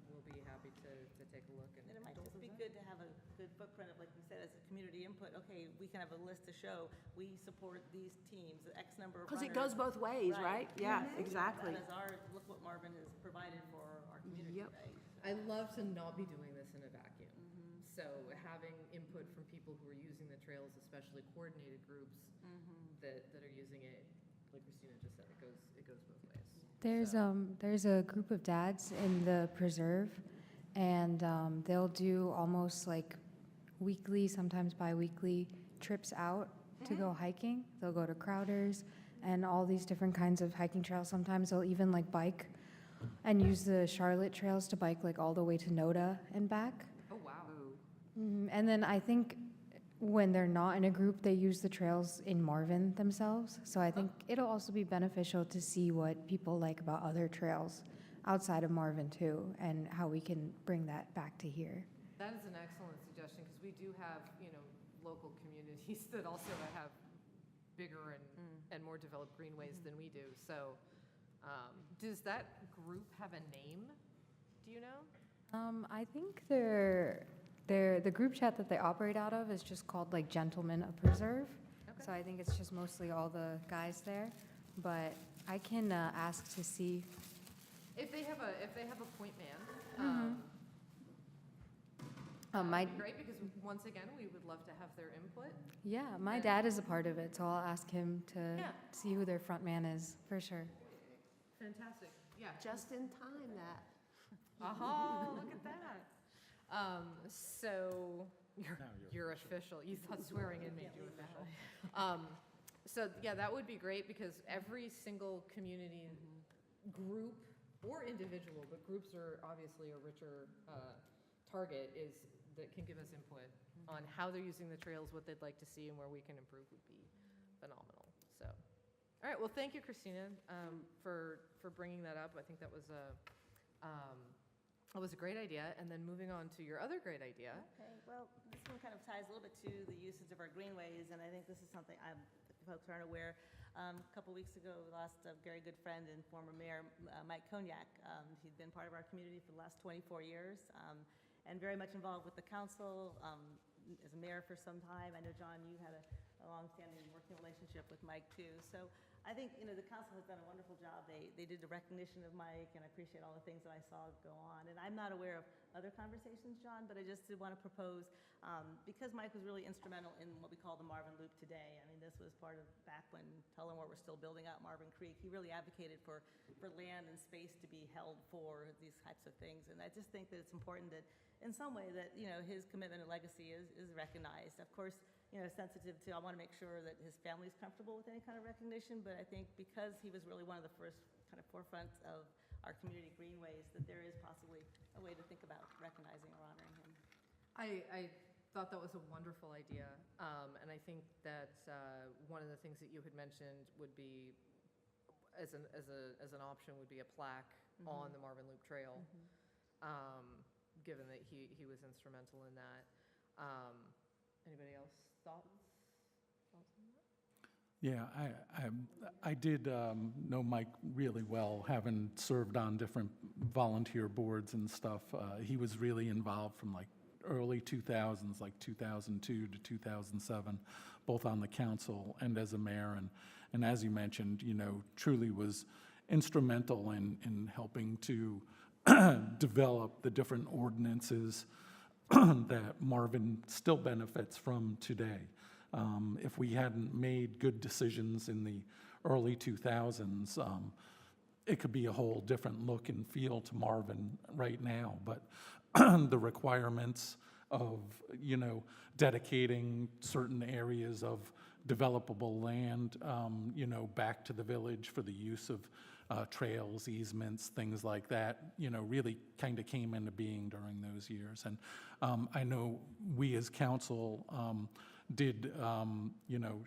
we'll be happy to take a look and. And it might just be good to have a good footprint of, like you said, as a community input, okay, we can have a list to show, we support these teams, X number of Because runners. it goes both ways, right? Yeah, exactly. That is our, look what Marvin has provided for our community, Yep. right? I love to not be doing this in a vacuum. So having input from people who are using the trails, especially coordinated groups that are using it, like Christina just said, it goes both ways. There's a group of dads in the preserve, and they'll do almost like weekly, sometimes bi-weekly trips out to go hiking. They'll go to Crowder's and all these different kinds of hiking trails. Sometimes they'll even like bike and use the Charlotte trails to bike like all the way to Noda and back. Oh, wow. And then I think when they're not in a group, they use the trails in Marvin themselves. So I think it'll also be beneficial to see what people like about other trails outside of Marvin too, and how we can bring that back to here. That is an excellent suggestion, because we do have, local communities that also have bigger and more developed greenways than we do. So, does that group have a name? Do you know? I think the group chat that they operate out of is just called like Gentlemen of Preserve. Okay. So I think it's just mostly all the guys there, but I can ask to see. If they have a point man, My that'd be great, because once again, we would love to have their input. Yeah, my And- dad is a part of it, so I'll ask him to Yeah. see who their front man is, for sure. Fantastic, yeah. Just in time, that. Aha, look at that. So, you're official. You thought swearing in made you official. So, yeah, that would be great, because every single community group or individual, but groups are obviously a richer target, that can give us input on how they're using the trails, what they'd like to see, and where we can improve would be phenomenal. So, all right, well, thank you, Christina, for bringing that up. I think that was a great idea. And then moving on to your other great idea. Okay, well, this one kind of ties a little bit to the usage of our greenways, and I think this is something folks aren't aware. A couple weeks ago, we lost a very good friend and former mayor, Mike Cognac. He'd been part of our community for the last 24 years, and very much involved with the council, as a mayor for some time. I know, John, you had a long-standing working relationship with Mike, too. So I think, the council has done a wonderful job. They did the recognition of Mike, and I appreciate all the things that I saw go on. And I'm not aware of other conversations, John, but I just did want to propose, because Mike was really instrumental in what we call the Marvin Loop today. I mean, this was part of back when Tullamore was still building out Marvin Creek. He really advocated for land and space to be held for these types of things. And I just think that it's important that, in some way, that, his commitment and legacy is recognized. Of course, sensitive to, I want to make sure that his family's comfortable with any kind of recognition, but I think because he was really one of the first kind of forefronts of our community greenways, that there is possibly a way to think about recognizing or honoring him. I thought that was a wonderful idea, and I think that one of the things that you had mentioned would be, as an option, would be a plaque on the Marvin Loop Trail, given that he was instrumental in that. Anybody else thoughts on that? Yeah, I did know Mike really well, having served on different volunteer boards and stuff. He was really involved from like early 2000s, like 2002 to 2007, both on the council and as a mayor. And as you mentioned, truly was instrumental in helping to develop the different ordinances that Marvin still benefits from today. If we hadn't made good decisions in the early 2000s, it could be a whole different look and feel to Marvin right now. But the requirements of, dedicating certain areas of developable land, back to the village for the use of trails, easements, things like that, really kind of came into being during those years. And I know we as council did,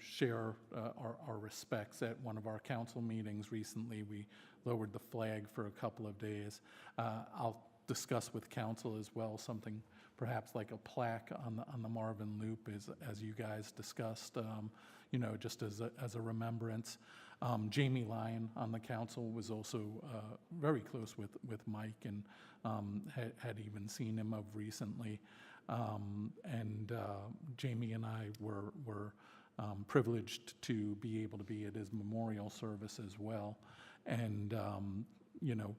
share our respects at one of our council meetings recently. We lowered the flag for a couple of days. I'll discuss with council as well, something perhaps like a plaque on the Marvin Loop, as you guys discussed, just as a remembrance. Jamie Lyon on the council was also very close with Mike, and had even seen him of recently. And Jamie and I were privileged to be able to be at his memorial service as well, and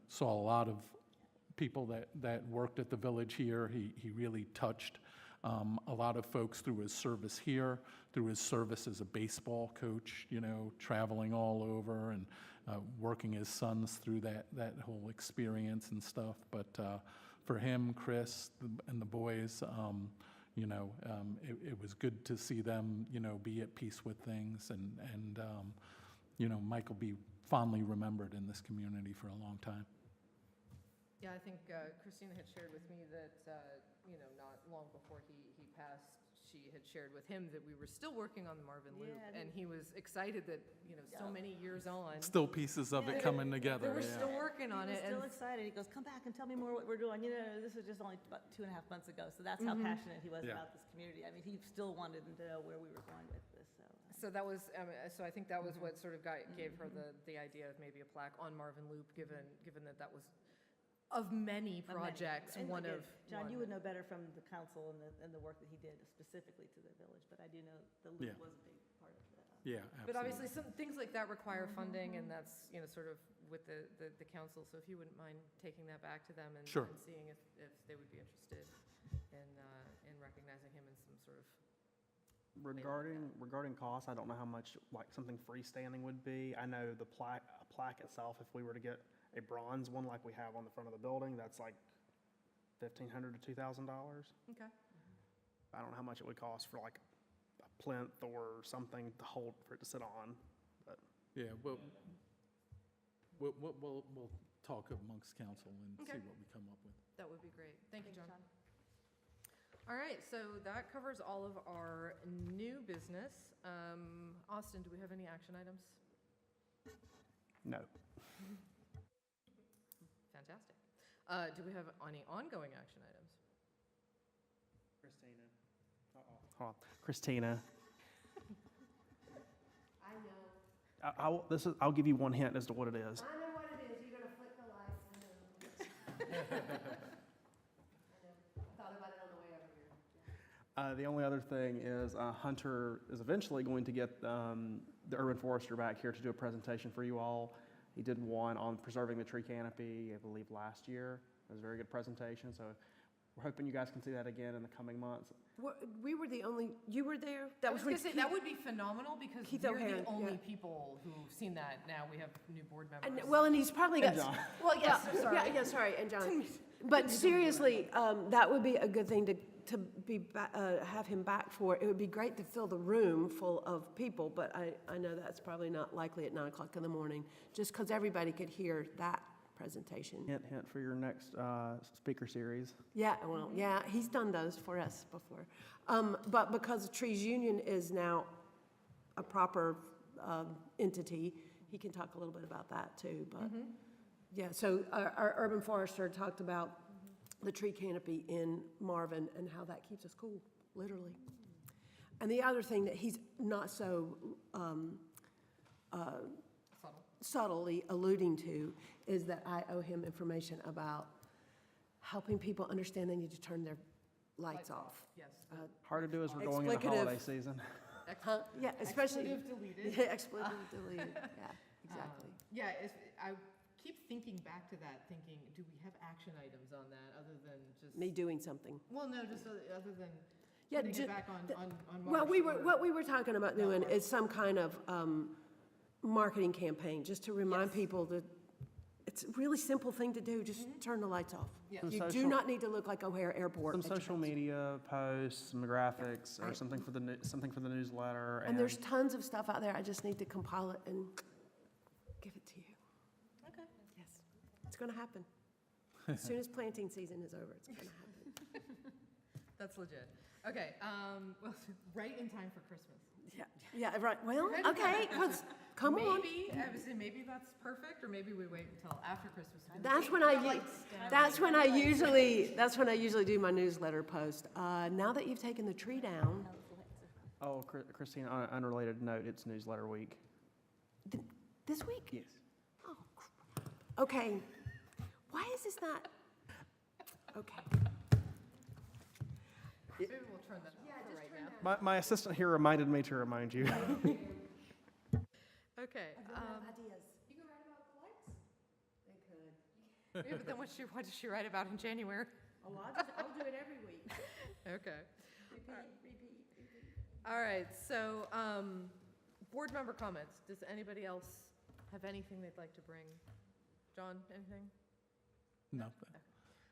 saw a lot of people that worked at the village here. He really touched a lot of folks through his service here, through his service as a baseball coach, you know, traveling all over and working his sons through that whole experience and stuff. But for him, Chris, and the boys, you know, it was good to see them, you know, be at peace with things. And you know, Mike will be fondly remembered in this community for a long time. Yeah, I think Christina had shared with me that, you know, not long before he passed, she had shared with him that we were still working on the Marvin Loop, Yeah, and he was excited that, you know, so many years on. Still pieces of it coming together. They were yeah. still working on it. He was and still excited. He goes, come back and tell me more what we're doing. You know, this was just only about 2.5 months ago, so that's how passionate he was Yeah. about this community. I mean, he still wanted to know where we were going with this, so. So that was, so I think that was what sort of gave her the idea of maybe a plaque on Marvin Loop, given that was of many projects, And one again, of. John, one. you would know better from the council and the work that he did specifically to the village, but I do know the loop Yeah. was a big part of that. Yeah, But absolutely. obviously, some things like that require funding, and that's, you know, sort of with the council. So if you wouldn't mind taking that back to them and Sure. and seeing if they would be interested in recognizing him in some sort of. Regarding costs, I don't know how much like something freestanding would be. I know the plaque itself, if we were to get a bronze one like we have on the front of the building, that's like $1,500 to $2,000. Okay. I don't know how much it would cost for like a plinth or something to hold for it to sit on. But Yeah, we'll talk amongst council and Okay. see what we come up with. That would be great. Thank you, John. All right, so that covers all of our new business. Austin, do we have any action items? no. Fantastic. Do we have any ongoing action items? Christina. Hold on. Christina. I know. I'll give you one hint as to what it is. I know what it is. You're gonna flick the lights. I know. I thought about it on the way over here. The only other thing is Hunter is eventually going to get the urban forester back here to do a presentation for you all. He did one on preserving the tree canopy, I believe, last year. It was a very good presentation, so we're hoping you guys can see that again in the coming months. We were the only, you were there? I was going to say, that would be phenomenal, because Keith we're O'Hare, the only yeah. people who've seen that. Now we have new board members. Well, and he's probably got. And John. Well, yes, sorry. Yeah, sorry, and John. But seriously, that would be a good thing to be, have him back for. It would be great to fill the room full of people, but I know that's probably not likely at 9 o'clock in the morning, just because everybody could hear that presentation. Hint for your next speaker series. Yeah, well, yeah, he's done those for us before. But because Trees Union is now a proper entity, he can talk a little bit about that too, but. Yeah, so our urban forester talked about the tree canopy in Marvin and how that keeps us cool, literally. And the other thing that he's not so subtly alluding to is that I owe him information about helping people understand they need to turn their lights off. Yes. Hard to do as we're going into Explicative. holiday season. Huh? Yeah, especially. Expletive deleted. Yeah, expletive deleted, yeah, exactly. Yeah, I keep thinking back to that, thinking, do we have action items on that other than just? Me doing something. Well, no, just other than Yeah, putting ju- it back on Well, March. what we were talking about doing is some kind of marketing campaign, just to remind Yes. people that it's a really simple thing to do, just turn the lights off. Yeah. Some You do social- not need to look like O'Hare Airport. Some at your social house. media posts, some graphics, or I- something for the newsletter. And there's tons of stuff out there, I just need to compile it and give it to you. Okay. Yes, it's gonna happen. As soon as planting season is over, it's gonna happen. That's legit. Okay, well, right in time for Christmas. Yeah, right, well, Right in time okay, for let's, come on. Maybe, I would say maybe that's perfect, or maybe we wait until after Christmas. to do the That's big when I, lights down. that's when I usually do my newsletter post. Now that you've taken the tree down, Oh, Christina, on an unrelated note, it's newsletter week. this week? Yes. Oh, crap. Okay, why is this not, okay. Maybe we'll turn that off for right now. My assistant here reminded me to remind you. Okay. Ideas. You can write about the lights? They could. Yeah, but then what does she write about in January? Oh, I'll do it every week. Okay. All right, so, board member comments. Does anybody else have anything they'd like to bring? John, anything? No.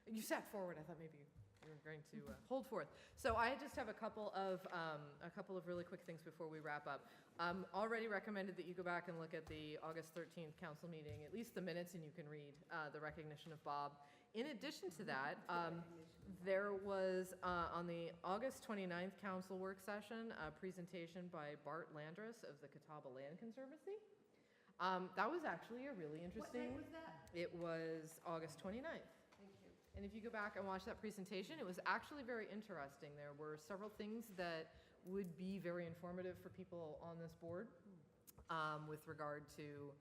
You sat forward, I thought maybe you were going to hold forth. So I just have a couple of really quick things before we wrap up. Already recommended that you go back and look at the August 13th council meeting, at least the minutes, and you can read the recognition of Bob. In addition to that, there was, on the August 29th council work session, a presentation by Bart Landris of the Catawba Land Conservancy. That was actually a really interesting. What day was that? It was August 29th. Thank you. And if you go back and watch that presentation, it was actually very interesting. There were several things that would be very informative for people on this board with regard to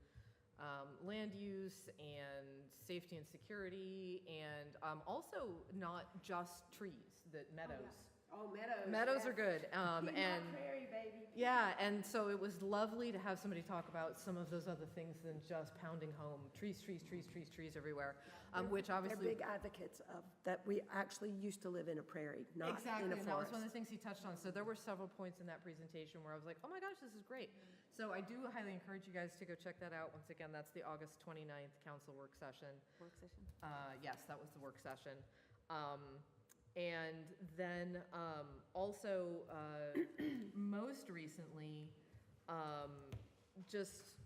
land use and safety and security, and also not just trees, that meadows. Oh, meadows. Meadows yes. are good. Peanut And prairie, baby. yeah, and so it was lovely to have somebody talk about some of those other things than just pounding home trees everywhere, which They're obviously. big advocates of, that we actually used to live in a prairie, not Exactly, in a and that was forest. one of the things he touched on. So there were several points in that presentation where I was like, oh my gosh, this is great. So I do highly encourage you guys to go check that out. Once again, that's the August 29th council work session. Work session? Yes, that was the work session. And then also, most recently, just